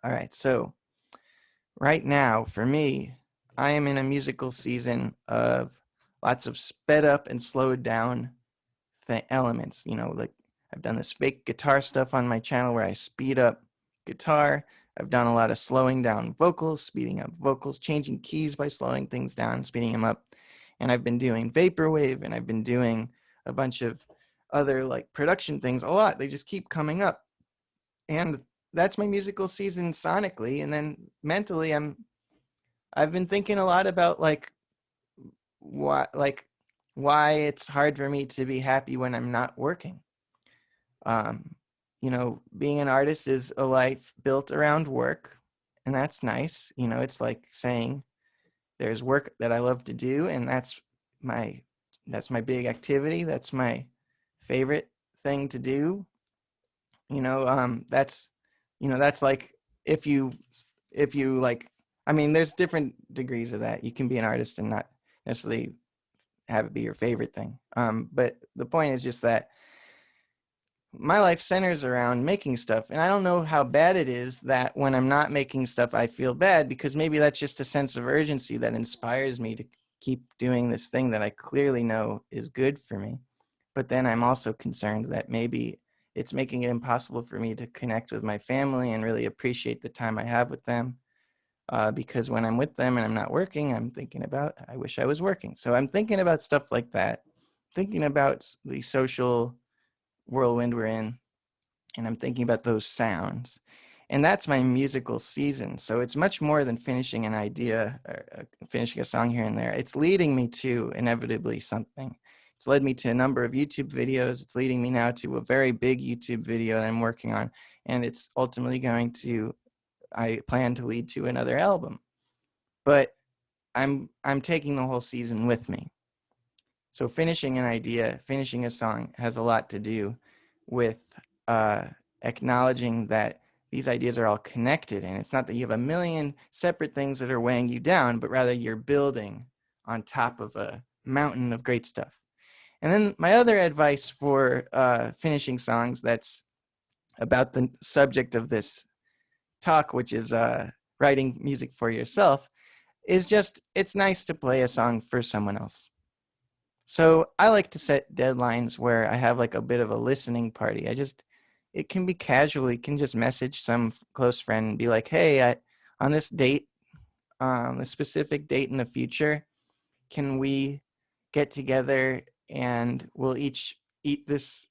All right, so right now, for me, I am in a musical season of lots of sped up and slowed down elements. You know, like I've done this fake guitar stuff on my channel where I speed up guitar. I've done a lot of slowing down vocals, speeding up vocals, changing keys by slowing things down, speeding them up. And I've been doing vaporwave, and I've been doing a bunch of other like production things a lot. They just keep coming up. And that's my musical season sonically. And then mentally, I've been thinking a lot about why it's hard for me to be happy when I'm not working. You know, being an artist is a life built around work, and that's nice. You know, it's like saying there's work that I love to do, and that's my big activity. That's my favorite thing to do. You know, that's like if you like, I mean, there's different degrees of that. You can be an artist and not necessarily have it be your favorite thing. But the point is just that my life centers around making stuff, and I don't know how bad it is that when I'm not making stuff I feel bad, because maybe that's just a sense of urgency that inspires me to keep doing this thing that I clearly know is good for me. But then I'm also concerned that maybe it's making it impossible for me to connect with my family and really appreciate the time I have with them, because when I'm with them and I'm not working, I'm thinking about, I wish I was working. So I'm thinking about stuff like that, thinking about the social whirlwind we're in, and I'm thinking about those sounds. And that's my musical season. So it's much more than finishing an idea or finishing a song here and there. It's leading me to inevitably something. It's led me to a number of YouTube videos. It's leading me now to a very big YouTube video that I'm working on. And it's ultimately going to, I plan to lead to another album. But I'm taking the whole season with me. So finishing an idea, finishing a song has a lot to do with acknowledging that these ideas are all connected. And it's not that you have a million separate things that are weighing you down, but rather you're building on top of a mountain of great stuff. And then my other advice for finishing songs that's about the subject of this talk, which is writing music for yourself, is just, it's nice to play a song for someone else. So I like to set deadlines where I have like a bit of a listening party. It can be casual. You can just message some close friend and be like, hey, on this date, a specific date in the future, can we get together and we'll each eat this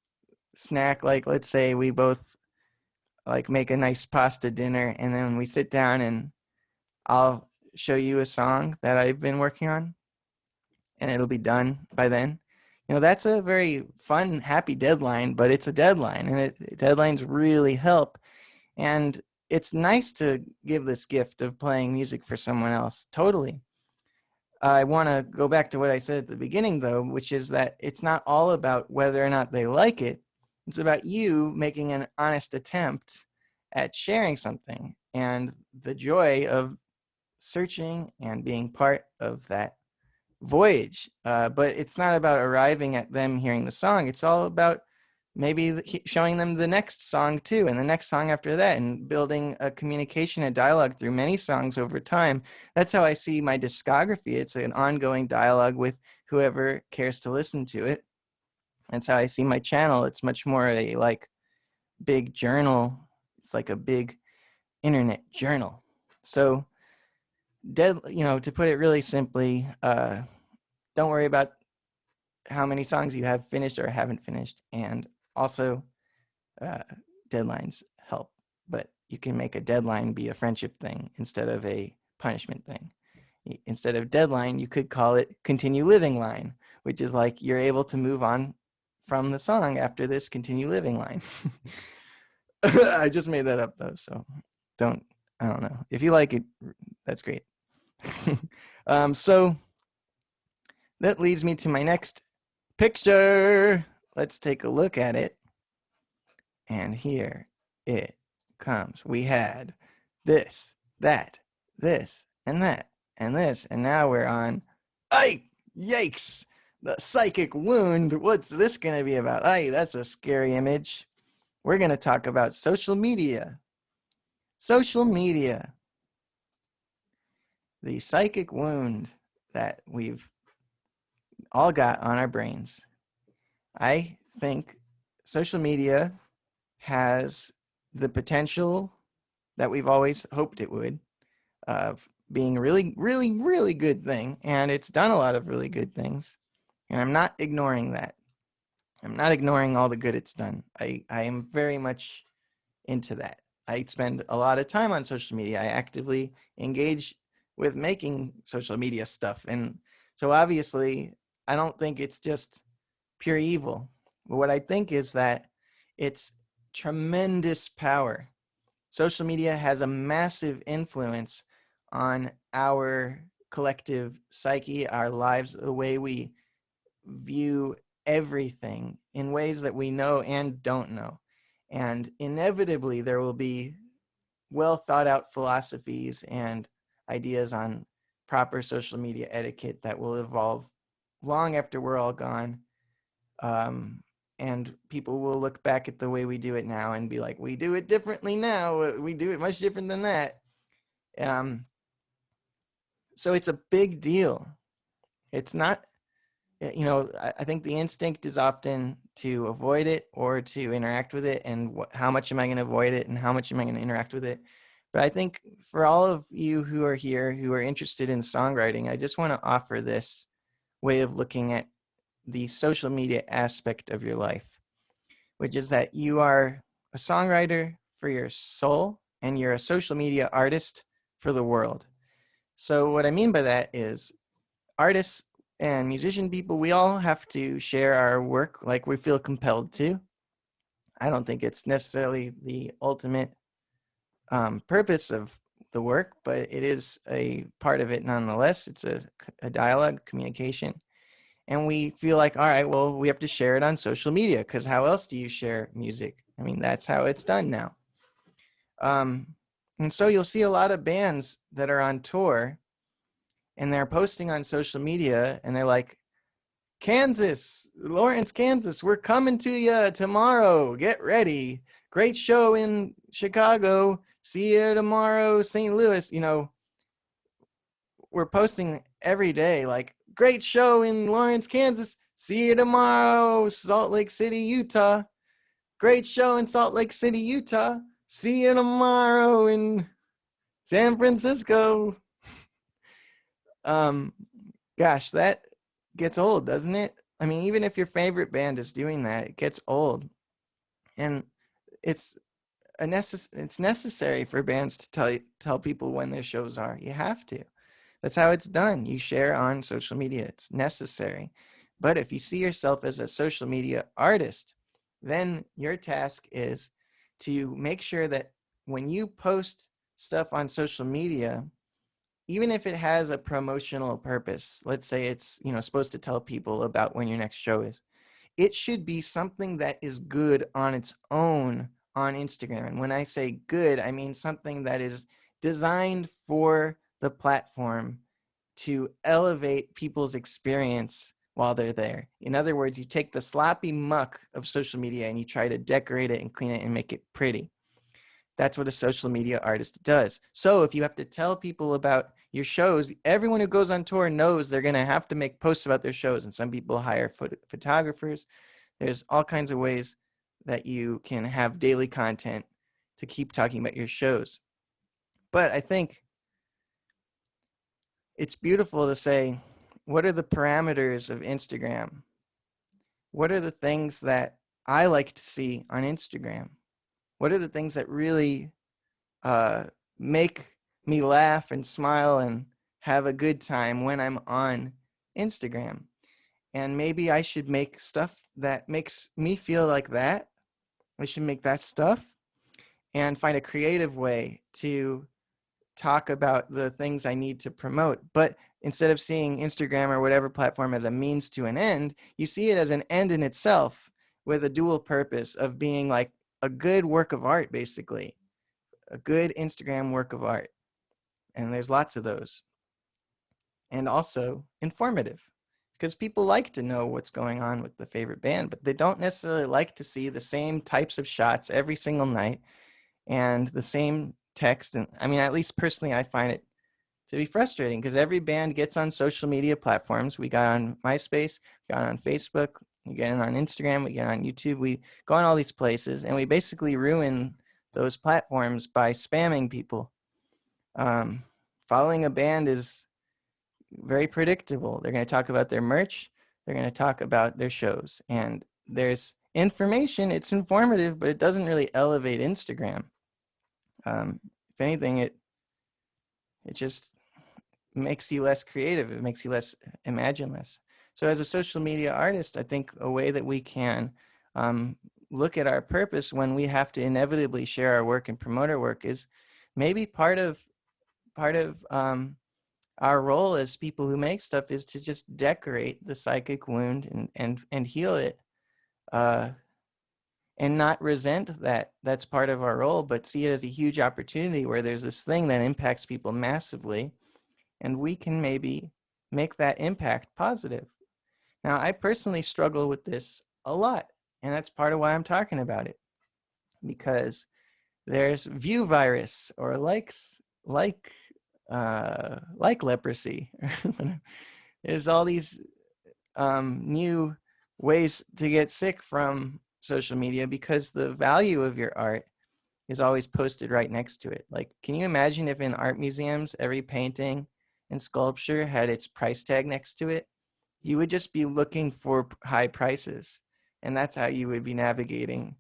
snack? Like, let's say we both like make a nice pasta dinner, and then we sit down and I'll show you a song that I've been working on, and it'll be done by then. That's a very fun, happy deadline, but it's a deadline, and deadlines really help. And it's nice to give this gift of playing music for someone else. Totally. I want to go back to what I said at the beginning, though, which is that it's not all about whether or not they like it. It's about you making an honest attempt at sharing something and the joy of searching and being part of that voyage. But it's not about arriving at them hearing the song. It's all about maybe showing them the next song too, and the next song after that, and building a communication and dialogue through many songs over time. That's how I see my discography. It's an ongoing dialogue with whoever cares to listen to it. That's how I see my channel. It's much more a like big journal. It's like a big internet journal. So to put it really simply, don't worry about how many songs you have finished or haven't finished. And also, deadlines help, but you can make a deadline be a friendship thing instead of a punishment thing. Instead of deadline, you could call it continue living line, which is like you're able to move on from the song after this continue living line. I just made that up though, so I don't know. If you like it, that's great. So that leads me to my next picture. Let's take a look at it. And here it comes. We had this, that, this, and that, and this. And now we're on, yikes, the psychic wound. What's this going to be about? That's a scary image. We're going to talk about social media. Social media. The psychic wound that we've all got on our brains. I think social media has the potential that we've always hoped it would, of being a really, really, really good thing. And it's done a lot of really good things. And I'm not ignoring that. I'm not ignoring all the good it's done. I am very much into that. I spend a lot of time on social media. I actively engage with making social media stuff. And so obviously, I don't think it's just pure evil. But what I think is that it's tremendous power. Social media has a massive influence on our collective psyche, our lives, the way we view everything in ways that we know and don't know. And inevitably, there will be well thought out philosophies and ideas on proper social media etiquette that will evolve long after we're all gone. And people will look back at the way we do it now and be like, we do it differently now. We do it much different than that. So it's a big deal. It's not, I think the instinct is often to avoid it or to interact with it. And how much am I going to avoid it and how much am I going to interact with it? But I think for all of you who are here, who are interested in songwriting, I just want to offer this way of looking at the social media aspect of your life, which is that you are a songwriter for your soul and you're a social media artist for the world. So what I mean by that is artists and musician people, we all have to share our work like we feel compelled to. I don't think it's necessarily the ultimate purpose of the work, but it is a part of it nonetheless. It's a dialogue, communication. And we feel like, all right, well, we have to share it on social media because how else do you share music? I mean, that's how it's done now. And so you'll see a lot of bands that are on tour and they're posting on social media and they're like, Lawrence, Kansas, we're coming to you tomorrow. Get ready. Great show in Chicago. See you tomorrow, St. Louis. we're posting every day, like, great show in Lawrence, Kansas. See you tomorrow, Salt Lake City, Utah. Great show in Salt Lake City, Utah. See you tomorrow in San Francisco. Gosh, that gets old, doesn't it? I mean, even if your favorite band is doing that, it gets old. And it's it's necessary for bands to tell people when their shows are. You have to. That's how it's done. You share on social media. It's necessary. But if you see yourself as a social media artist, then your task is to make sure that when you post stuff on social media, even if it has a promotional purpose, let's say it's, supposed to tell people about when your next show is, it should be something that is good on its own on Instagram. And when I say good, I mean something that is designed for the platform to elevate people's experience while they're there. In other words, you take the sloppy muck of social media and you try to decorate it and clean it and make it pretty. That's what a social media artist does. So if you have to tell people about your shows, everyone who goes on tour knows they're going to have to make posts about their shows. And some people hire photographers. There's all kinds of ways that you can have daily content to keep talking about your shows. But I think it's beautiful to say, what are the parameters of Instagram? What are the things that I like to see on Instagram? What are the things that really make me laugh and smile and have a good time when I'm on Instagram? And maybe I should make stuff that makes me feel like that. I should make that stuff and find a creative way to talk about the things I need to promote. But instead of seeing Instagram or whatever platform as a means to an end, you see it as an end in itself with a dual purpose of being like a good work of art, basically. A good Instagram work of art. And there's lots of those. And also informative, because people like to know what's going on with the favorite band, but they don't necessarily like to see the same types of shots every single night and the same text. And I mean, at least personally, I find it to be frustrating because every band gets on social media platforms. We got on MySpace, we got on Facebook, we get on Instagram, we get on YouTube, we go on all these places, and we basically ruin those platforms by spamming people. Following a band is very predictable. They're going to talk about their merch, they're going to talk about their shows, and there's information. It's informative, but it doesn't really elevate Instagram. If anything, it just makes you less creative. It makes you less imagineless. So as a social media artist, I think a way that we can look at our purpose when we have to inevitably share our work and promote our work is maybe part of our role as people who make stuff is to just decorate the psychic wound and heal it, and not resent that that's part of our role, but see it as a huge opportunity where there's this thing that impacts people massively, and we can maybe make that impact positive. Now, I personally struggle with this a lot, and that's part of why I'm talking about it, because there's view virus or like leprosy. There's all these new ways to get sick from social media because the value of your art is always posted right next to it. Like, can you imagine if in art museums, every painting and sculpture had its price tag next to it? You would just be looking for high prices. And that's how you would be navigating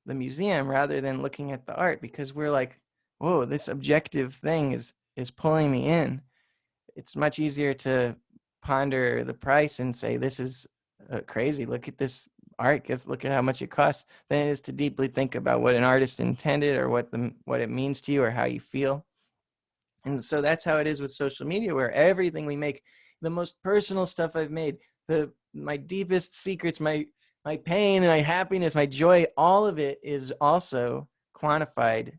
the museum rather than looking at the art, because we're like, whoa, this objective thing is pulling me in. It's much easier to ponder the price and say, this is crazy. Look at this art. Look at how much it costs, than it is to deeply think about what an artist intended or what it means to you or how you feel. And so that's how it is with social media, where everything we make, the most personal stuff I've made, my deepest secrets, my pain, my happiness, my joy, all of it is also quantified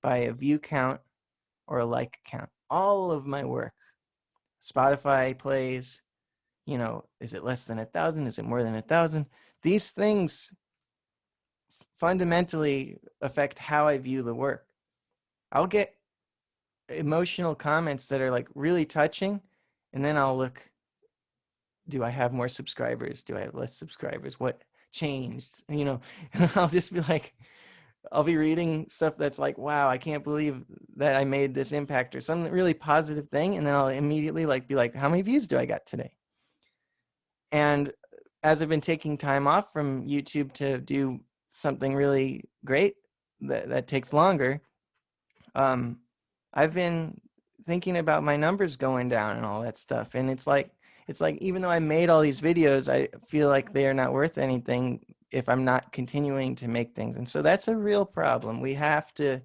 by a view count or a like count. All of my work, Spotify plays, is it less than 1,000? Is it more than 1,000? These things fundamentally affect how I view the work. I'll get emotional comments that are like really touching, And then I'll look, do I have more subscribers? Do I have less subscribers? What changed? You know, I'll just be like, I'll be reading stuff that's like, wow, I can't believe that I made this impact or some really positive thing. And then I'll immediately like be like, how many views do I got today? And as I've been taking time off from YouTube to do something really great that takes longer, I've been thinking about my numbers going down and all that stuff. And it's like even though I made all these videos, I feel like they are not worth anything if I'm not continuing to make things. And so that's a real problem. We have to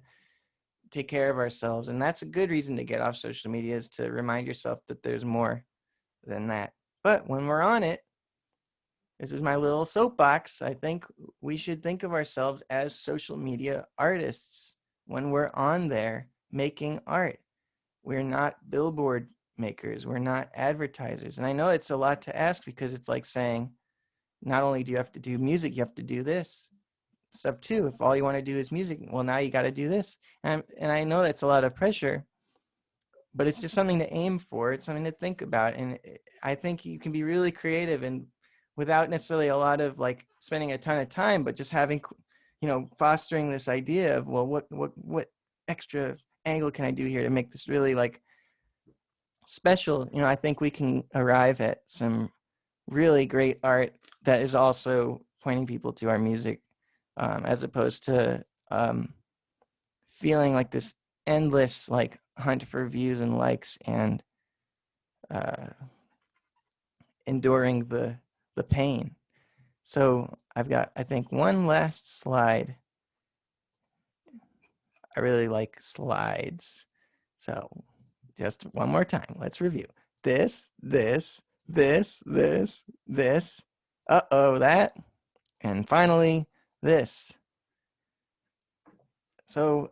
take care of ourselves. And that's a good reason to get off social media, is to remind yourself that there's more than that. But when we're on it, this is my little soapbox, I think we should think of ourselves as social media artists when we're on there making art. We're not billboard makers. We're not advertisers. And I know it's a lot to ask, because it's like saying, not only do you have to do music, you have to do this stuff too. If all you want to do is music, well, now you got to do this. And I know that's a lot of pressure, but it's just something to aim for. It's something to think about. And I think you can be really creative, and without necessarily a lot of like spending a ton of time, but just having, you know, fostering this idea of, well, what extra angle can I do here to make this really like special? You know, I think we can arrive at some really great art that is also pointing people to our music, as opposed to feeling like this endless like hunt for views and likes, and enduring the pain. So I've got, I think, one last slide. I really like slides. So just one more time, let's review. This. Uh-oh, that. And finally, this. So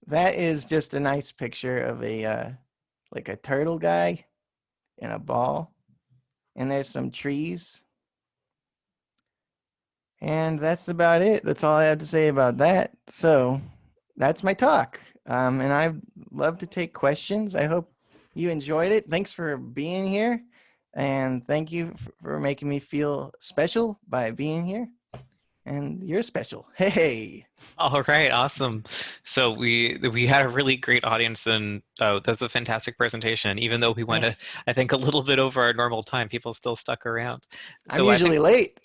that is just a nice picture of a like a turtle guy in a ball. And there's some trees. And that's about it. That's all I have to say about that. So that's my talk. And I'd love to take questions. I hope you enjoyed it. Thanks for being here. And thank you for making me feel special by being here. And you're special. Hey. All right, awesome. So we had a really great audience, and that's a fantastic presentation. Even though we went, I think, a little bit over our normal time, people still stuck around. I'm So I think usually late.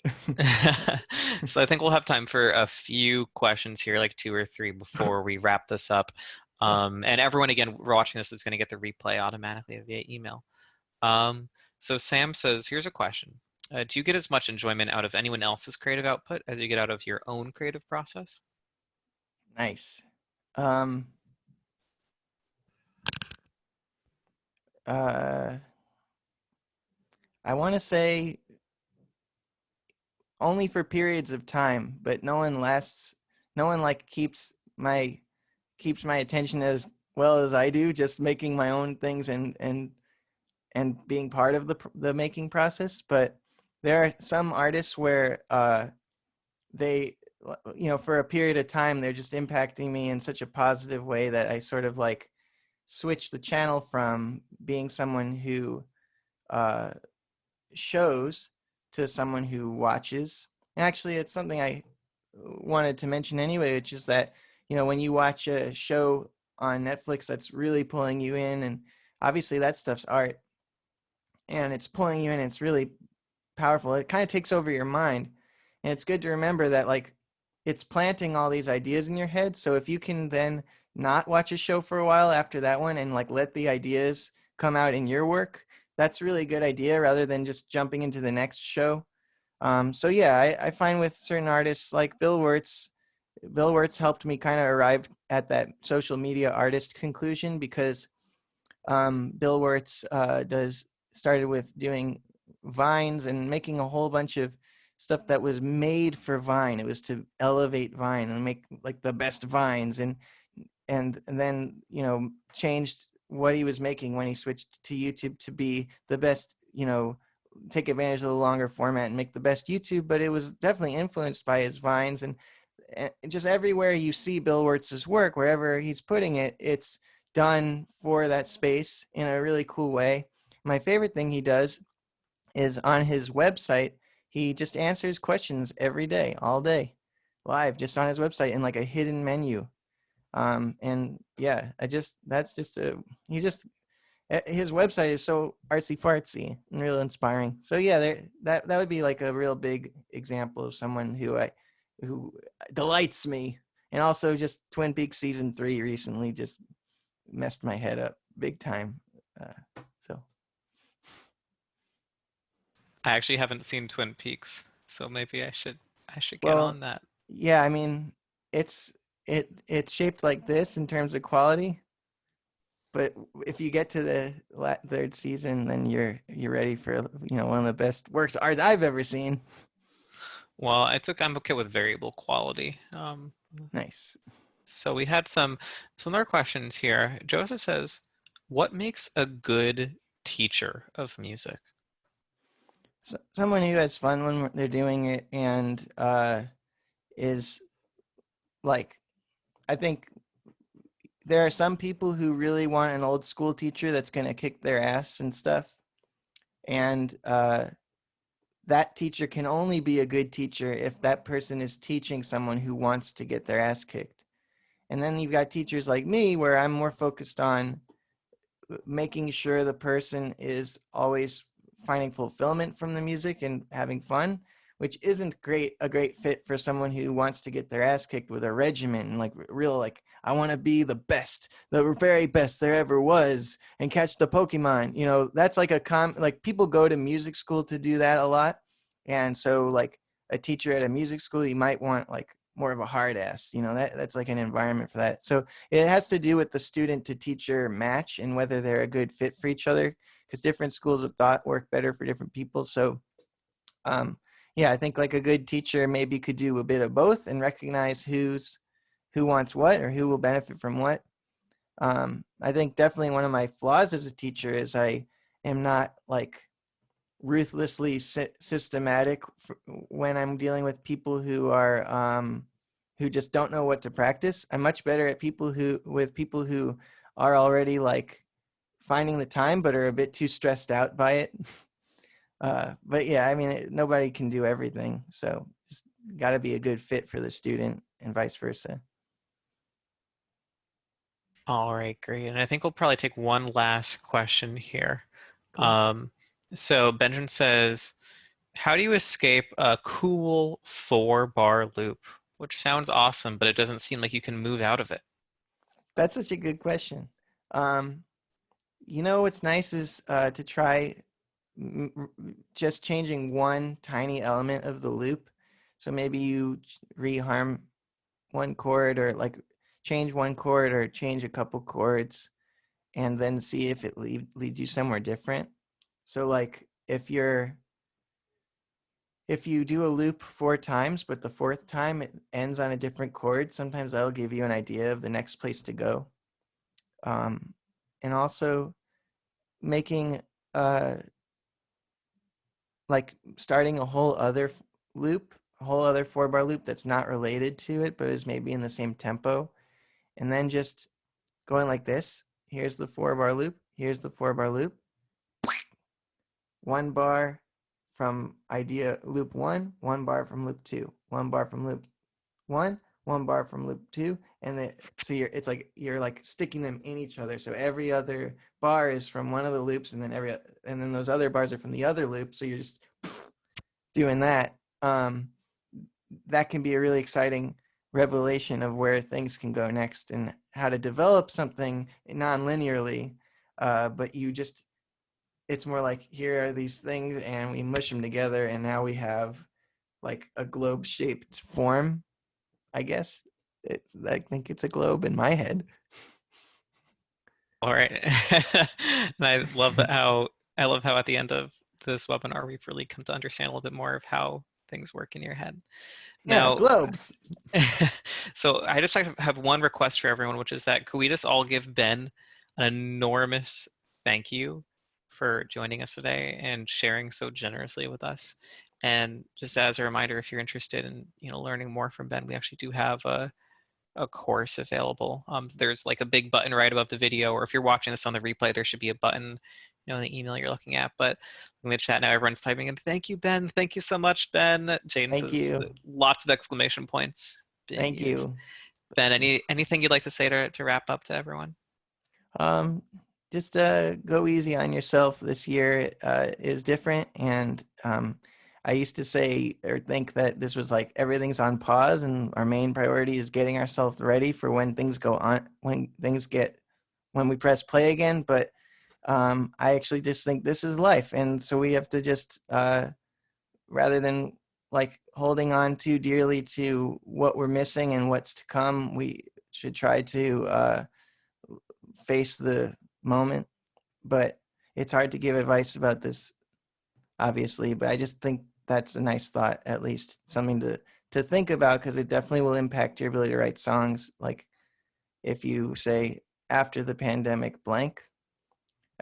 so I think we'll have time for a few questions here, like 2 or 3, before we wrap this up. And everyone, again, watching this is going to get the replay automatically via email. So Sam says, here's a question. Do you get as much enjoyment out of anyone else's creative output as you get out of your own creative process? Nice. I want to say only for periods of time, but no one like keeps my attention as well as I do, just making my own things and being part of the making process. But there are some artists where they, you know, for a period of time, they're just impacting me in such a positive way that I sort of like switch the channel from being someone who shows to someone who watches. And actually, it's something I wanted to mention anyway, which is that, you know, when you watch a show on Netflix that's really pulling you in, and obviously that stuff's art, and it's pulling you in, it's really powerful. It kind of takes over your mind. And it's good to remember that, like, it's planting all these ideas in your head. So if you can then not watch a show for a while after that one and like let the ideas come out in your work, that's a really good idea, rather than just jumping into the next show. So yeah, I find with certain artists like Bill Wirtz helped me kind of arrive at that social media artist conclusion, because Bill Wirtz started with doing Vines and making a whole bunch of stuff that was made for Vine. It was to elevate Vine and make like the best Vines, and then, you know, changed what he was making when he switched to YouTube to be the best, you know, take advantage of the longer format and make the best YouTube. But it was definitely influenced by his Vines, and just everywhere you see Bill Wirtz's work, wherever he's putting it, it's done for that space in a really cool way. My favorite thing he does is on his website, he just answers questions every day, all day, live, just on his website in like a hidden menu. And yeah, that's just his website is so artsy fartsy and real inspiring. So yeah, that would be like a real big example of someone who delights me. And also just Twin Peaks season 3 recently just messed my head up big time. So I actually haven't seen Twin Peaks, so maybe I should get well, on that. yeah, I mean, it's it's shaped like this in terms of quality, but if you get to the third season, then you're ready for one of the best works of art I've ever seen. Well, I'm okay with variable quality. Nice. So we had some other questions here. Joseph says, "What makes a good teacher of music?" So, someone who has fun when they're doing it and is like, I think there are some people who really want an old school teacher that's going to kick their ass and stuff, and that teacher can only be a good teacher if that person is teaching someone who wants to get their ass kicked. And then you've got teachers like me where I'm more focused on making sure the person is always finding fulfillment from the music and having fun, which isn't a great fit for someone who wants to get their ass kicked with a regimen and like real like I want to be the best, the very best there ever was, and catch the Pokemon. That's like like people go to music school to do that a lot, and so like a teacher at a music school, you might want like more of a hard ass. That's like an environment for that. So it has to do with the student to teacher match and whether they're a good fit for each other, because different schools of thought work better for different people. So yeah, I think like a good teacher maybe could do a bit of both and recognize who wants what or who will benefit from what. I think definitely one of my flaws as a teacher is I am not like ruthlessly systematic when I'm dealing with people who just don't know what to practice. I'm much better at people who are already like finding the time but are a bit too stressed out by it. But yeah, I mean, nobody can do everything, so it's got to be a good fit for the student and vice versa. All right, great. And I think we'll probably take one last question here. Cool. Um, so Benjamin says, "How do you escape a cool 4-bar loop?" Which sounds awesome, but it doesn't seem like you can move out of it. That's such a good question. Um, what's nice is to try just changing one tiny element of the loop. So maybe you reharm one chord or like change one chord or change a couple chords and then see if it leads you somewhere different. So like if you do a loop 4 times, but the fourth time it ends on a different chord, sometimes that'll give you an idea of the next place to go. And also making like starting a whole other loop, a whole other 4-bar loop that's not related to it, but is maybe in the same tempo. And then just going like this. Here's the 4-bar loop. Here's the 4-bar loop. 1 bar from idea loop 1, 1 bar from loop 2, 1 bar from loop 1, 1 bar from loop 2, and then so it's like you're like sticking them in each other. So every other bar is from one of the loops, and then those other bars are from the other loop. So you're just doing that. That can be a really exciting revelation of where things can go next and how to develop something non-linearly. But it's more like here are these things and we mush them together and now we have like a globe shaped form, I guess. I think it's a globe in my head. All right. And I love how at the end of this webinar we've really come to understand a little bit more of how things work in your head. Yeah, Now, globes. so I just have one request for everyone, which is that could we just all give Ben an enormous thank you for joining us today and sharing so generously with us. And just as a reminder, if you're interested in learning more from Ben, we actually do have a course available. There's like a big button right above the video, or if you're watching this on the replay, there should be a button, in the email you're looking at. But in the chat now, everyone's typing in, "Thank you, Ben. Thank you so much, Ben." Jane Thank says you. lots of exclamation points being Thank used. you. Ben, anything you'd like to say to wrap up to everyone? Um, just go easy on yourself. This year is different, and I used to say or think that this was like everything's on pause, and our main priority is getting ourselves ready for when things go on, when we press play again. But I actually just think this is life, and so we have to just rather than like holding on too dearly to what we're missing and what's to come, we should try to face the moment. But it's hard to give advice about this, obviously, but I just think that's a nice thought, at least something to think about, because it definitely will impact your ability to write songs. Like if you say after the pandemic blank,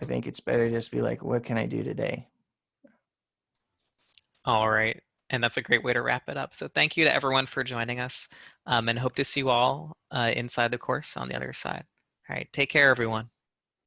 I think it's better to just be like, what can I do today? All right. And that's a great way to wrap it up. So thank you to everyone for joining us, and hope to see you all inside the course on the other side. All right. Take care, everyone.